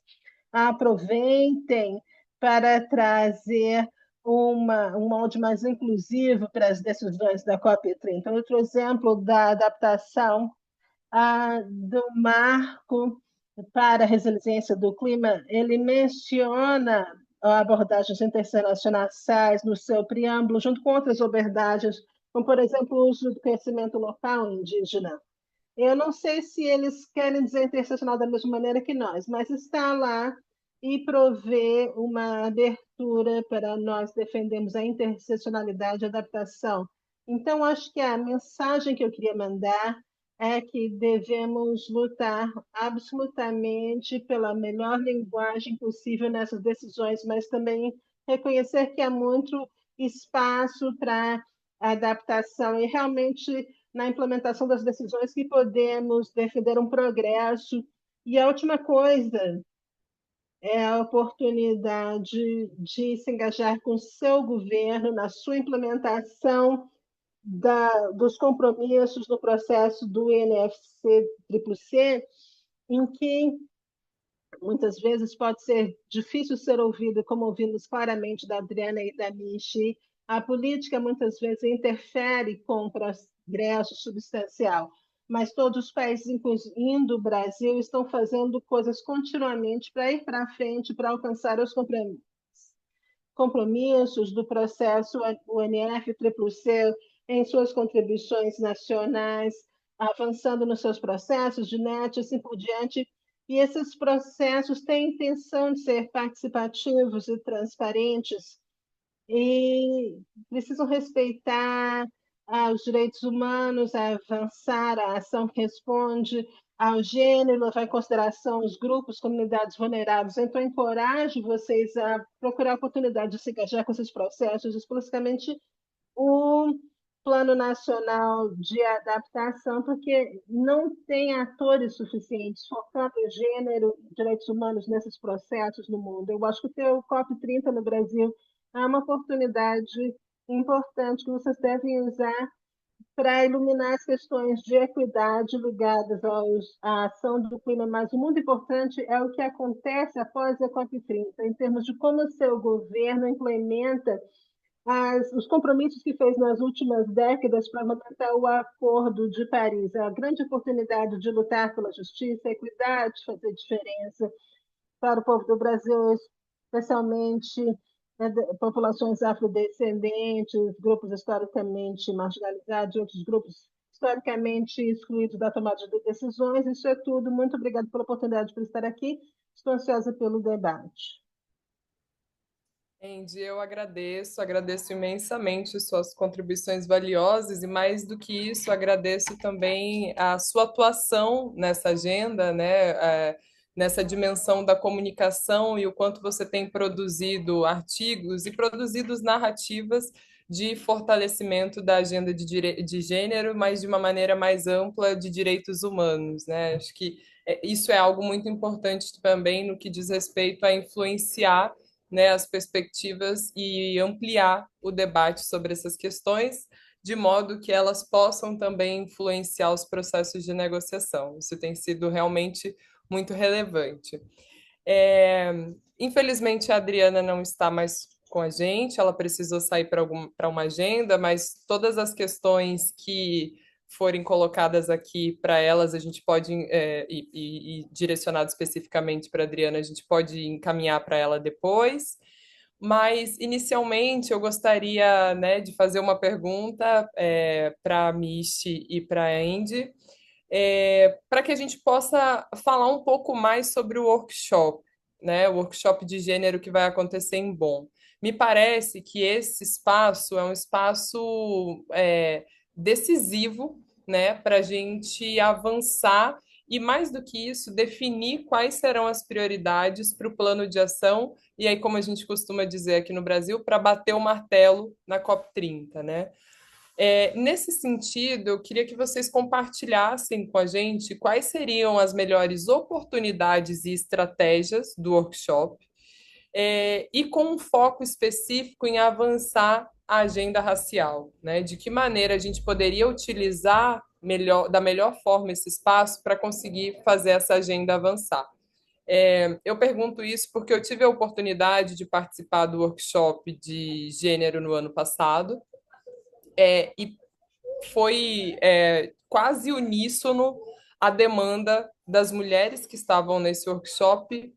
Speaker 2: aproveitem para trazer um molde mais inclusivo para as decisões da COP30. Outro exemplo da adaptação do marco para a resiliência do clima, ele menciona abordagens internacionais no seu preâmbulo, junto com outras abordagens, como, por exemplo, o uso do conhecimento local indígena. Eu não sei se eles querem dizer interseccional da mesma maneira que nós, mas está lá e provê uma abertura para nós defendermos a interseccionalidade e adaptação. Então, acho que a mensagem que eu queria mandar é que devemos lutar absolutamente pela melhor linguagem possível nessas decisões, mas também reconhecer que há muito espaço para adaptação e realmente na implementação das decisões que podemos defender um progresso. E a última coisa é a oportunidade de se engajar com o seu governo na sua implementação dos compromissos no processo do INFC-CCC, em que muitas vezes pode ser difícil ser ouvido, como ouvimos claramente da Adriana e da Michi. A política muitas vezes interfere com o progresso substancial, mas todos os países, incluindo o Brasil, estão fazendo coisas continuamente para ir para frente, para alcançar os compromissos do processo UNF-CCC em suas contribuições nacionais, avançando nos seus processos de NET, assim por diante. E esses processos têm intenção de ser participativos e transparentes e precisam respeitar os direitos humanos, avançar a ação que responde ao gênero, levar em consideração os grupos, comunidades vulneráveis. Então, encorajo vocês a procurar a oportunidade de se engajar com esses processos, especificamente o Plano Nacional de Adaptação, porque não tem atores suficientes focando em gênero, direitos humanos nesses processos no mundo. Eu acho que ter o COP30 no Brasil é uma oportunidade importante que vocês devem usar para iluminar as questões de equidade ligadas à ação do clima, mas o muito importante é o que acontece após a COP30, em termos de como o seu governo implementa os compromissos que fez nas últimas décadas para implementar o Acordo de Paris. É a grande oportunidade de lutar pela justiça, equidade, fazer diferença para o povo do Brasil, especialmente populações afrodescendentes, grupos historicamente marginalizados, outros grupos historicamente excluídos da tomada de decisões. Isso é tudo. Muito obrigada pela oportunidade por estar aqui. Estou ansiosa pelo debate.
Speaker 1: Andy, eu agradeço imensamente suas contribuições valiosas e mais do que isso, agradeço também a sua atuação nessa agenda, né, nessa dimensão da comunicação e o quanto você tem produzido artigos e produzido narrativas de fortalecimento da agenda de gênero, mas de uma maneira mais ampla de direitos humanos, né? Acho que isso é algo muito importante também no que diz respeito a influenciar, né, as perspectivas e ampliar o debate sobre essas questões, de modo que elas possam também influenciar os processos de negociação. Isso tem sido realmente muito relevante. É, Infelizmente, a Adriana não está mais com a gente, ela precisou sair para uma agenda, mas todas as questões que forem colocadas aqui para elas, a gente pode, e direcionado especificamente para a Adriana, a gente pode encaminhar para ela depois. Mas, inicialmente, eu gostaria, né, de fazer uma pergunta para a Mishi e para a Andy, para que a gente possa falar um pouco mais sobre o workshop, né? O workshop de gênero que vai acontecer em Bonn. Me parece que esse espaço é um espaço decisivo, né, para a gente avançar e, mais do que isso, definir quais serão as prioridades para o plano de ação, e aí, como a gente costuma dizer aqui no Brasil, para bater o martelo na COP30, né? Nesse sentido, eu queria que vocês compartilhassem com a gente quais seriam as melhores oportunidades e estratégias do workshop, e com um foco específico em avançar a agenda racial, né? De que maneira a gente poderia utilizar da melhor forma esse espaço para conseguir fazer essa agenda avançar. Eu pergunto isso porque eu tive a oportunidade de participar do workshop de gênero no ano passado, e foi quase uníssono a demanda das mulheres que estavam nesse workshop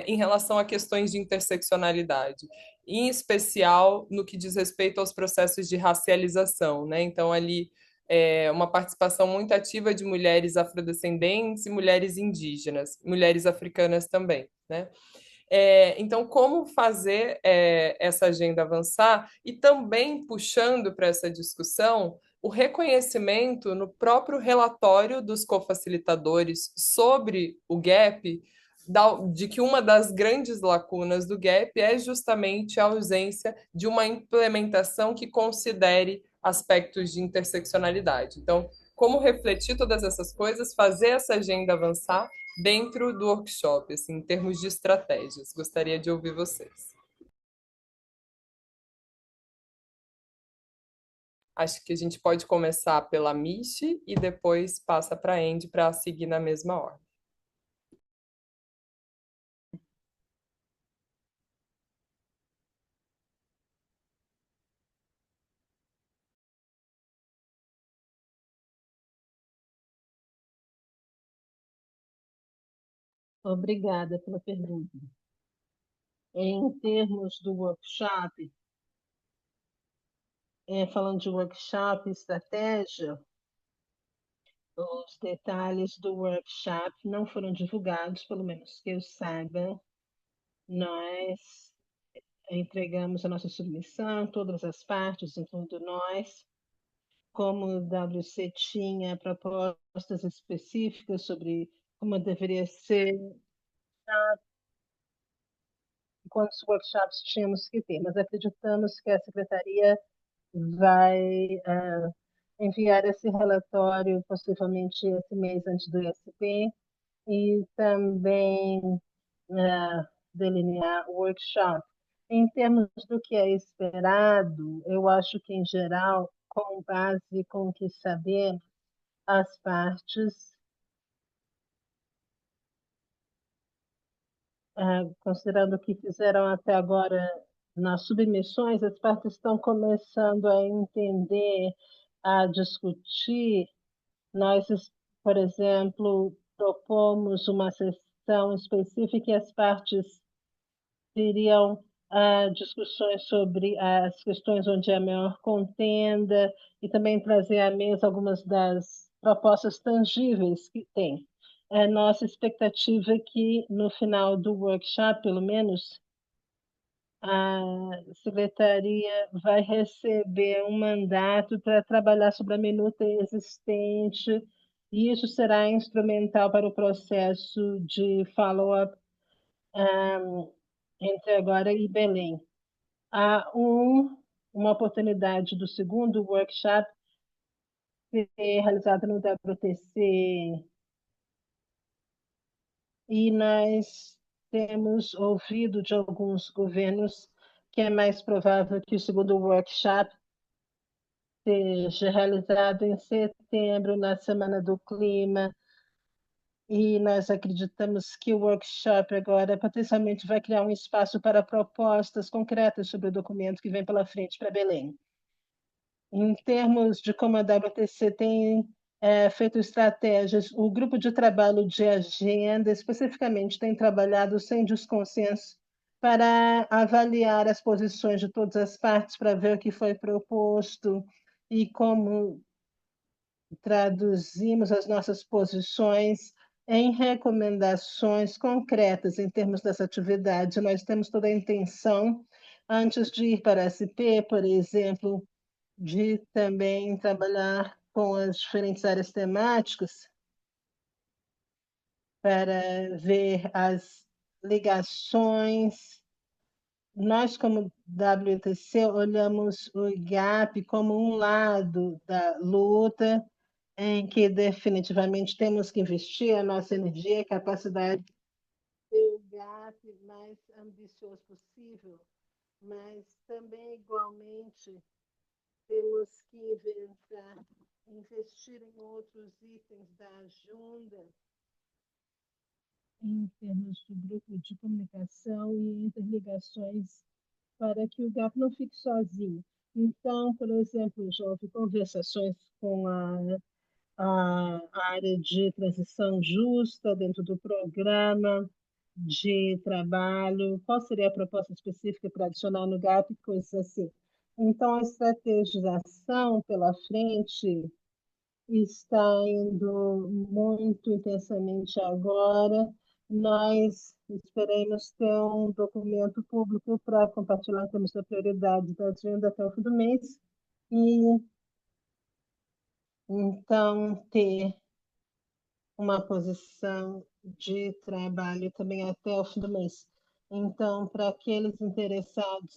Speaker 1: em relação a questões de interseccionalidade, em especial no que diz respeito aos processos de racialização, né? Então, ali, uma participação muito ativa de mulheres afrodescendentes e mulheres indígenas, mulheres africanas também, né? Então, como fazer essa agenda avançar e também puxando para essa discussão o reconhecimento no próprio relatório dos cofacilitadores sobre o GAP, de que uma das grandes lacunas do GAP é justamente a ausência de uma implementação que considere aspectos de interseccionalidade. Então, como refletir todas essas coisas, fazer essa agenda avançar dentro do workshop, assim, em termos de estratégias. Gostaria de ouvir vocês. Acho que a gente pode começar pela Michi e depois passa para a Andy para seguir na mesma ordem.
Speaker 2: Obrigada pela pergunta. Em termos do workshop, falando de workshop e estratégia, os detalhes do workshop não foram divulgados, pelo menos que eu saiba. Nós entregamos a nossa submissão, todas as partes, incluindo nós. Como o WC tinha propostas específicas sobre como deveria ser, quantos workshops tínhamos que ter, mas acreditamos que a Secretaria vai enviar esse relatório possivelmente esse mês antes do ISP e também delinear o workshop. Em termos do que é esperado, eu acho que, em geral, com base com o que sabemos, as partes, considerando o que fizeram até agora nas submissões, as partes estão começando a entender, a discutir. Nós, por exemplo, propomos uma sessão específica e as partes teriam discussões sobre as questões onde há maior contenda e também trazer à mesa algumas das propostas tangíveis que tem. A nossa expectativa é que, no final do workshop, pelo menos, a secretaria vai receber um mandato para trabalhar sobre a minuta existente, e isso será instrumental para o processo de follow-up entre agora e Belém. Há um uma oportunidade do segundo workshop ser realizado no WTC e nós temos ouvido de alguns governos que é mais provável que o segundo workshop seja realizado em setembro, na Semana do Clima, e nós acreditamos que o workshop agora potencialmente vai criar um espaço para propostas concretas sobre o documento que vem pela frente para Belém. Em termos de como a WTC tem feito estratégias, o grupo de trabalho de agenda especificamente tem trabalhado sem desconsenso para avaliar as posições de todas as partes, para ver o que foi proposto e como traduzimos as nossas posições em recomendações concretas em termos dessa atividade. Nós temos toda a intenção, antes de ir para a SP, por exemplo, de também trabalhar com as diferentes áreas temáticas para ver as ligações. Nós, como WTC, olhamos o GAP como um lado da luta em que definitivamente temos que investir a nossa energia e capacidade de ter o GAP mais ambicioso possível, mas também, igualmente, temos que inventar, investir em outros itens da agenda, em termos do grupo de comunicação e interligações, para que o GAP não fique sozinho. Então, por exemplo, já houve conversações com a área de transição justa dentro do programa de trabalho, qual seria a proposta específica para adicionar no GAP, coisas assim. Então, a estrategização pela frente está indo muito intensamente agora. Nós esperamos ter um documento público para compartilhar em termos da prioridade da agenda até o fim do mês e, então, ter uma posição de trabalho também até o fim do mês. Então, para aqueles interessados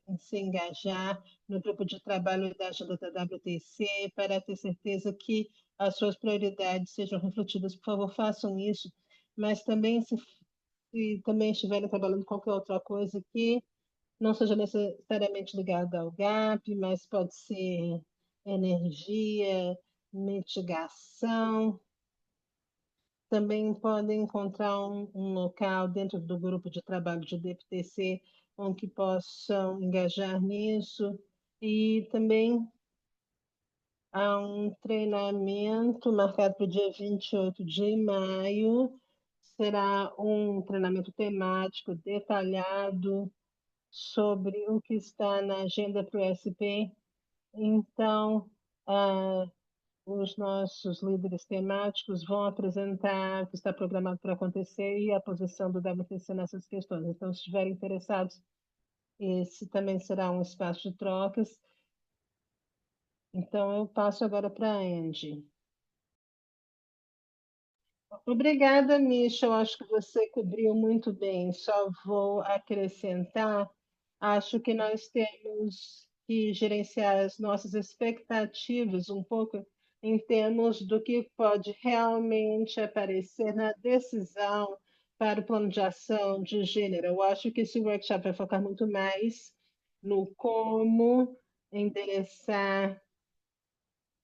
Speaker 2: em se engajar no grupo de trabalho da agenda da WTC, para ter certeza que as suas prioridades sejam refletidas, por favor, façam isso. Mas também, se também estiverem trabalhando qualquer outra coisa que não seja necessariamente ligada ao GAP, mas pode ser energia, mitigação, também podem encontrar um local dentro do grupo de trabalho de DPTC onde possam engajar nisso. E também há um treinamento marcado para o dia 28 de maio. Será um treinamento temático detalhado sobre o que está na agenda para o SP. Então, ah, os nossos líderes temáticos vão apresentar o que está programado para acontecer e a posição do WTC nessas questões. Então, se estiverem interessados, esse também será um espaço de trocas. Então, eu passo agora para a Angie. Obrigada, Misha. Eu acho que você cobriu muito bem. Só vou acrescentar, acho que nós temos que gerenciar as nossas expectativas um pouco em termos do que pode realmente aparecer na decisão para o plano de ação de gênero. Eu acho que esse workshop vai focar muito mais no como endereçar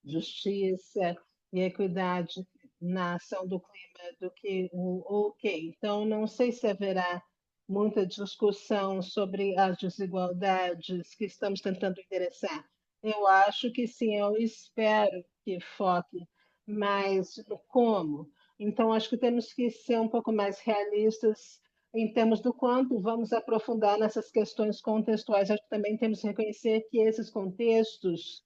Speaker 2: justiça e equidade na ação do clima do que o OK. Então, não sei se haverá muita discussão sobre as desigualdades que estamos tentando endereçar. Eu acho que sim, eu espero que foque mais no como. Então, acho que temos que ser um pouco mais realistas em termos do quanto vamos aprofundar nessas questões contextuais. Acho que também temos que reconhecer que esses contextos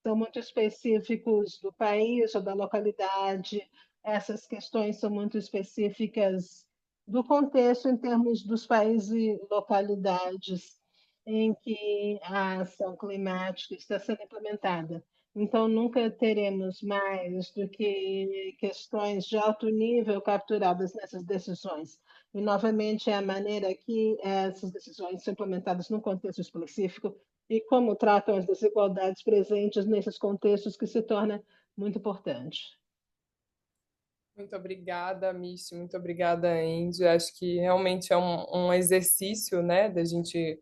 Speaker 2: são muito específicos do país ou da localidade. Essas questões são muito específicas do contexto em termos dos países e localidades em que a ação climática está sendo implementada. Então, nunca teremos mais do que questões de alto nível capturadas nessas decisões. E, novamente, é a maneira que essas decisões são implementadas num contexto específico e como tratam as desigualdades presentes nesses contextos que se torna muito importante.
Speaker 1: Muito obrigada, Michi, muito obrigada, Andy. Acho que realmente é um exercício, né, da gente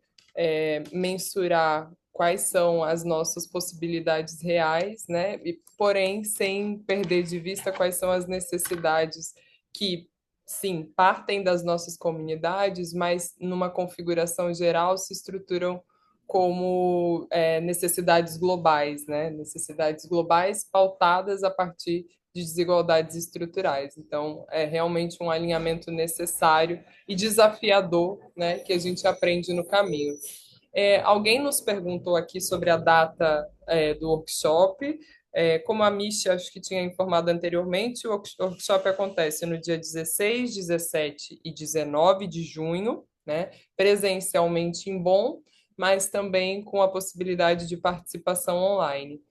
Speaker 1: mensurar quais são as nossas possibilidades reais, né, e, porém, sem perder de vista quais são as necessidades que, sim, partem das nossas comunidades, mas numa configuração geral se estruturam como necessidades globais, né, necessidades globais pautadas a partir de desigualdades estruturais. Então, é realmente um alinhamento necessário e desafiador, né, que a gente aprende no caminho. Alguém nos perguntou aqui sobre a data do workshop. Como a Misha acho que tinha informado anteriormente, o workshop acontece no dia 16, 17 e 19 de junho, né, presencialmente em Bonn, mas também com a possibilidade de participação online.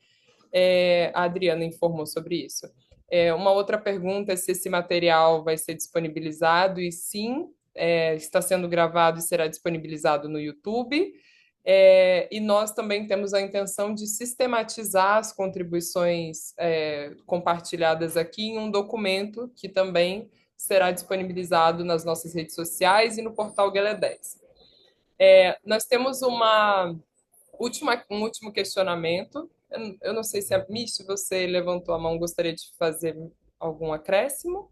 Speaker 1: A Adriana informou sobre isso. Uma outra pergunta é se esse material vai ser disponibilizado, e sim, está sendo gravado e será disponibilizado no YouTube. E nós também temos a intenção de sistematizar as contribuições compartilhadas aqui em um documento que também será disponibilizado nas nossas redes sociais e no portal Guelé 10. Nós temos um último questionamento. Eu não sei se a Miss, você levantou a mão, gostaria de fazer algum acréscimo?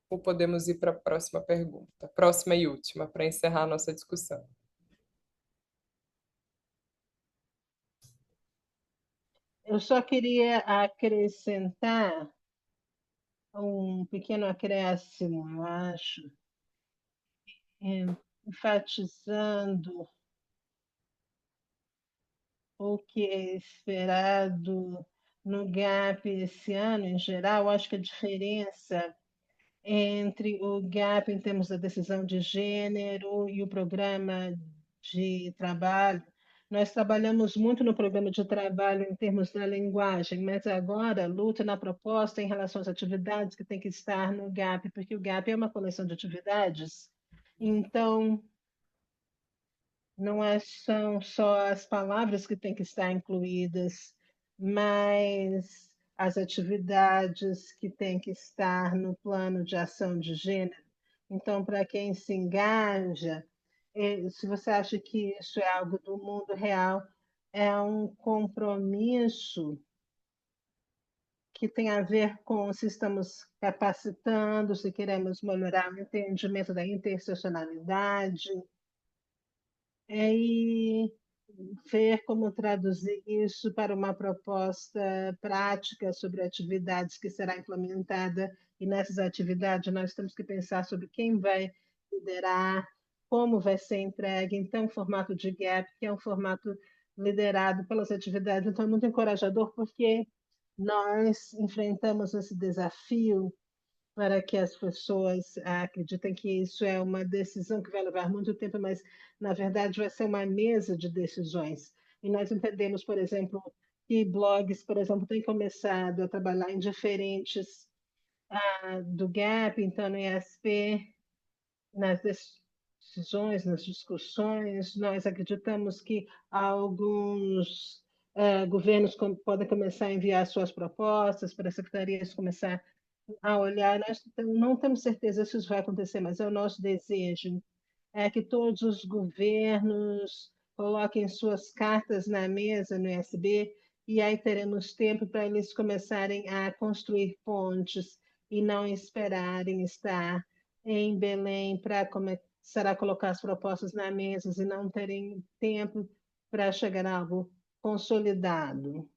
Speaker 1: Ou podemos ir para a próxima pergunta, próxima e última, para encerrar a nossa discussão.
Speaker 2: Eu só queria acrescentar um pequeno acréscimo, eu acho, enfatizando o que é esperado no GAP esse ano, em geral. Acho que a diferença entre o GAP em termos da decisão de gênero e o programa de trabalho. Nós trabalhamos muito no programa de trabalho em termos da linguagem, mas agora luta na proposta em relação às atividades que tem que estar no GAP, porque o GAP é uma coleção de atividades. Então, são só as palavras que têm que estar incluídas, mas as atividades que têm que estar no plano de ação de gênero. Então, para quem se engaja, se você acha que isso é algo do mundo real, é um compromisso que tem a ver com se estamos capacitando, se queremos melhorar o entendimento da interseccionalidade, e ver como traduzir isso para uma proposta prática sobre atividades que será implementada. E nessas atividades nós temos que pensar sobre quem vai liderar, como vai ser entregue. Então, o formato de GAP, que é um formato liderado pelas atividades, então é muito encorajador, porque nós enfrentamos esse desafio para que as pessoas acreditem que isso é uma decisão que vai levar muito tempo, mas na verdade vai ser uma mesa de decisões. E nós entendemos, por exemplo, que blogs, por exemplo, têm começado a trabalhar em diferentes do GAP, então no ESP, nas decisões, nas discussões, nós acreditamos que alguns governos podem começar a enviar suas propostas para as secretarias começar a olhar. Nós não temos certeza se isso vai acontecer, mas é o nosso desejo que todos os governos coloquem suas cartas na mesa no USB, e aí teremos tempo para eles começarem a construir pontes e não esperarem estar em Belém para começar a colocar as propostas na mesa e não terem tempo para chegar a algo consolidado.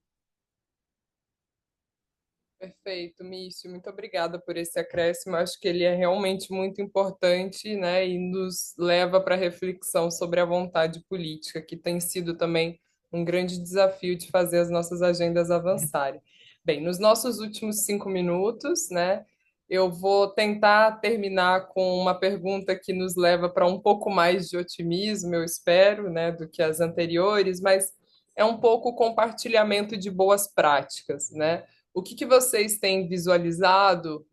Speaker 1: Perfeito, Mício, muito obrigada por esse acréscimo. Acho que ele é realmente muito importante, né, e nos leva para a reflexão sobre a vontade política, que tem sido também um grande desafio de fazer as nossas agendas avançarem. Bem, nos nossos últimos 5 minutos, né, eu vou tentar terminar com uma pergunta que nos leva para um pouco mais de otimismo, eu espero, né, do que as anteriores, mas é um pouco o compartilhamento de boas práticas, né? O que vocês têm visualizado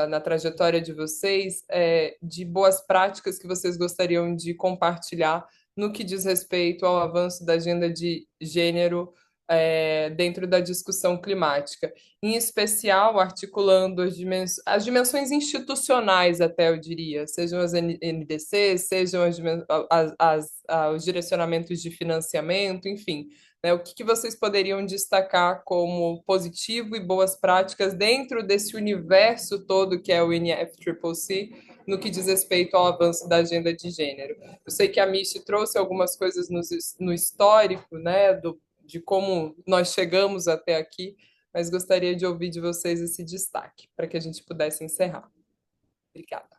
Speaker 1: na trajetória de vocês de boas práticas que vocês gostariam de compartilhar no que diz respeito ao avanço da agenda de gênero dentro da discussão climática, em especial articulando as dimensões institucionais, até eu diria, sejam as NDCs, sejam os direcionamentos de financiamento, enfim, né, o que vocês poderiam destacar como positivo e boas práticas dentro desse universo todo que é o NFCCC, no que diz respeito ao avanço da agenda de gênero? Eu sei que a Michi trouxe algumas coisas no histórico, né, de como nós chegamos até aqui, mas gostaria de ouvir de vocês esse destaque, para que a gente pudesse encerrar. Obrigada.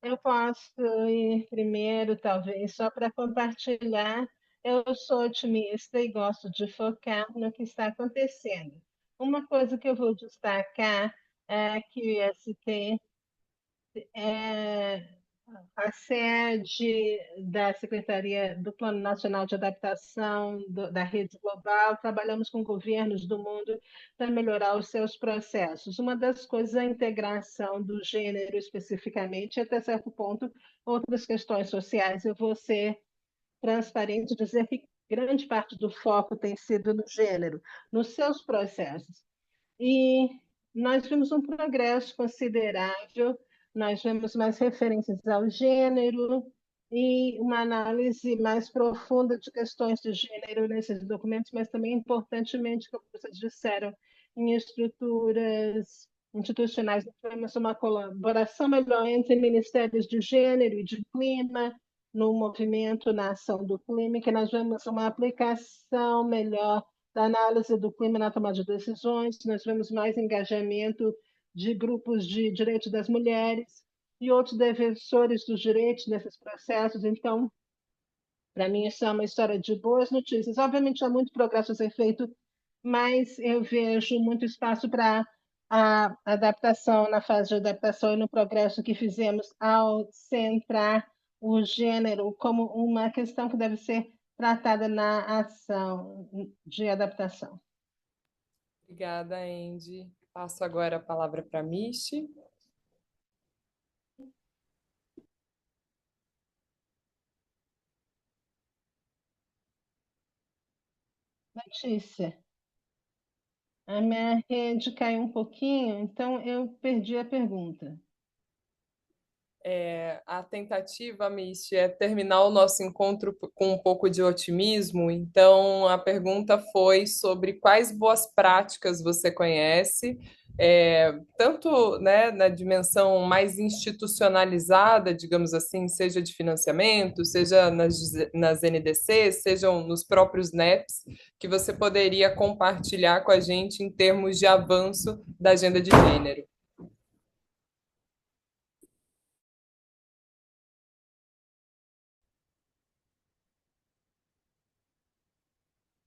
Speaker 2: Eu posso ir primeiro, talvez, só para compartilhar. Eu sou otimista e gosto de focar no que está acontecendo. Uma coisa que eu vou destacar é que o IST é a sede da Secretaria do Plano Nacional de Adaptação da Rede Global. Trabalhamos com governos do mundo para melhorar os seus processos. Uma das coisas é a integração do gênero especificamente, e até certo ponto, outras questões sociais. Eu vou ser transparente e dizer que grande parte do foco tem sido no gênero, nos seus processos. E nós vimos um progresso considerável, nós vemos mais referências ao gênero e uma análise mais profunda de questões de gênero nesses documentos, mas também, importantemente, como vocês disseram, em estruturas institucionais. Nós temos uma colaboração melhor entre ministérios de gênero e de clima, no movimento na ação do clima, que nós vemos uma aplicação melhor da análise do clima na tomada de decisões, nós vemos mais engajamento de grupos de direitos das mulheres e outros defensores dos direitos nesses processos. Então, para mim, isso é uma história de boas notícias. Obviamente, há muito progresso a ser feito, mas eu vejo muito espaço para a adaptação, na fase de adaptação e no progresso que fizemos ao centrar o gênero como uma questão que deve ser tratada na ação de adaptação.
Speaker 1: Obrigada, Andy. Passo agora a palavra para a Michi.
Speaker 2: Letícia, a minha rede caiu um pouquinho, então eu perdi a pergunta.
Speaker 1: A tentativa, Michi, é terminar o nosso encontro com um pouco de otimismo. Então, a pergunta foi sobre quais boas práticas você conhece, tanto, né, na dimensão mais institucionalizada, digamos assim, seja de financiamento, seja nas NDCs, sejam nos próprios NEPs, que você poderia compartilhar com a gente em termos de avanço da agenda de gênero.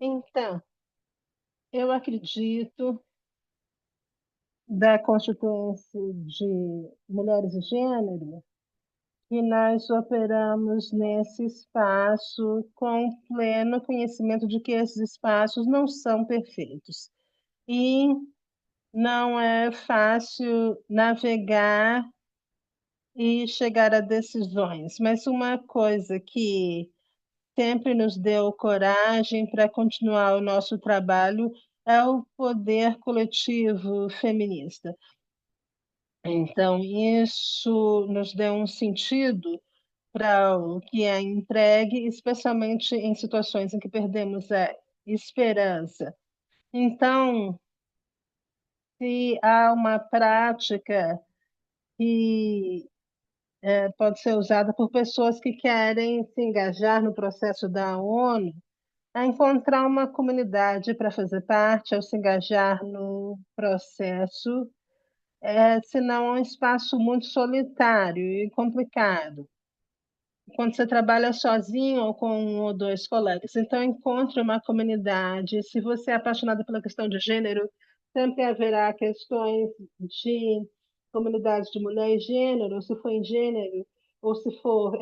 Speaker 2: Então, eu acredito da Constituinte de Mulheres e Gênero que nós operamos nesse espaço com pleno conhecimento de que esses espaços não são perfeitos. E não é fácil navegar e chegar a decisões, mas uma coisa que sempre nos deu coragem para continuar o nosso trabalho é o poder coletivo feminista. Então, isso nos deu um sentido para o que é entregue, especialmente em situações em que perdemos a esperança. Então, se há uma prática que pode ser usada por pessoas que querem se engajar no processo da ONU, a encontrar uma comunidade para fazer parte, ao se engajar no processo, senão é um espaço muito solitário e complicado. Quando você trabalha sozinho ou com um ou dois colegas. Então, encontre uma comunidade. Se você é apaixonado pela questão de gênero, sempre haverá questões de comunidade de mulher e gênero, se for em gênero, ou se for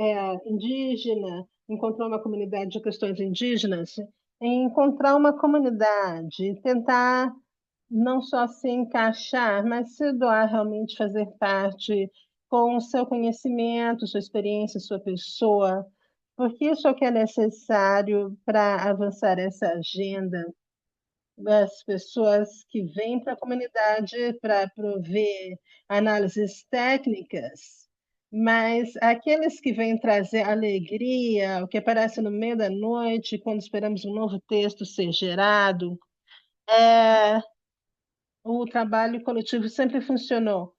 Speaker 2: indígena, encontrar uma comunidade de questões indígenas. em encontrar uma comunidade, tentar não só se encaixar, mas se doar realmente fazer parte com o seu conhecimento, sua experiência, sua pessoa, porque isso é o que é necessário para avançar essa agenda. As pessoas que vêm para a comunidade para prover análises técnicas, mas aqueles que vêm trazer alegria, o que aparece no meio da noite, quando esperamos um novo texto ser gerado, é, o trabalho coletivo sempre funcionou.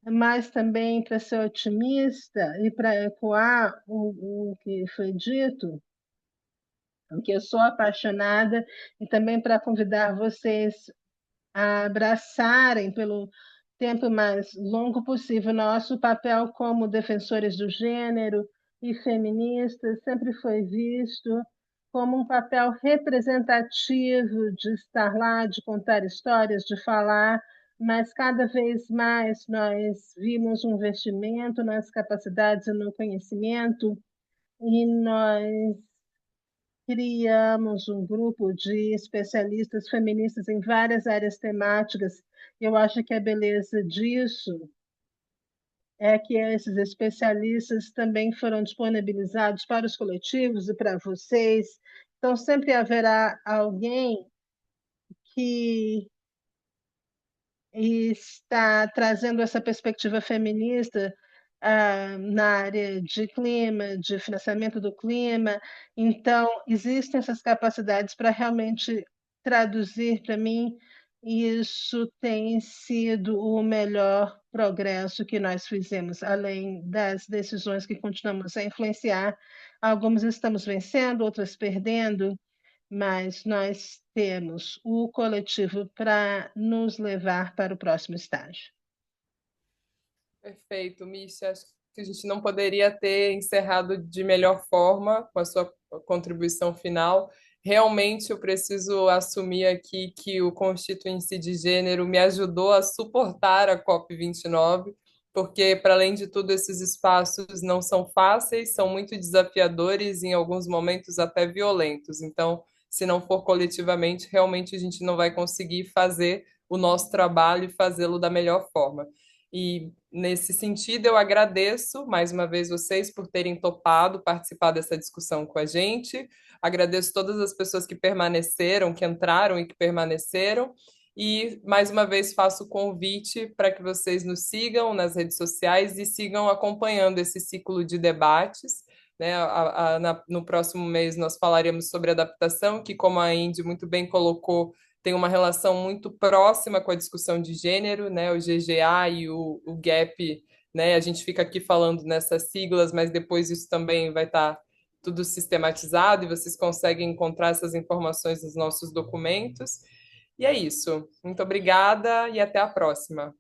Speaker 2: Mas também para ser otimista e para ecoar o que foi dito, porque eu sou apaixonada, e também para convidar vocês a abraçarem pelo tempo mais longo possível nosso papel como defensores do gênero e feministas sempre foi visto como um papel representativo de estar lá, de contar histórias, de falar, mas cada vez mais nós vimos um investimento nas capacidades e no conhecimento e nós criamos um grupo de especialistas feministas em várias áreas temáticas. Eu acho que a beleza disso é que esses especialistas também foram disponibilizados para os coletivos e para vocês. Então, sempre haverá alguém que está trazendo essa perspectiva feminista na área de clima, de financiamento do clima. Então, existem essas capacidades para realmente traduzir para mim, e isso tem sido o melhor progresso que nós fizemos, além das decisões que continuamos a influenciar. Algumas estamos vencendo, outras perdendo, mas nós temos o coletivo para nos levar para o próximo estágio.
Speaker 1: Perfeito, Misha. Acho que a gente não poderia ter encerrado de melhor forma com a sua contribuição final. Realmente, eu preciso assumir aqui que o Constituinte de Gênero me ajudou a suportar a COP29, porque, para além de tudo, esses espaços não são fáceis, são muito desafiadores, em alguns momentos até violentos. Então, se não for coletivamente, realmente a gente não vai conseguir fazer o nosso trabalho e fazê-lo da melhor forma. E nesse sentido, eu agradeço mais uma vez vocês por terem topado participar dessa discussão com a gente. Agradeço todas as pessoas que permaneceram, que entraram e que permaneceram. E mais uma vez faço o convite para que vocês nos sigam nas redes sociais e sigam acompanhando esse ciclo de debates. Né? No próximo mês nós falaremos sobre adaptação, que, como a Indy muito bem colocou, tem uma relação muito próxima com a discussão de gênero, né? O GGA e o GAP, né? A gente fica aqui falando nessas siglas, mas depois isso também vai estar tudo sistematizado e vocês conseguem encontrar essas informações nos nossos documentos. E é isso. Muito obrigada e até a próxima.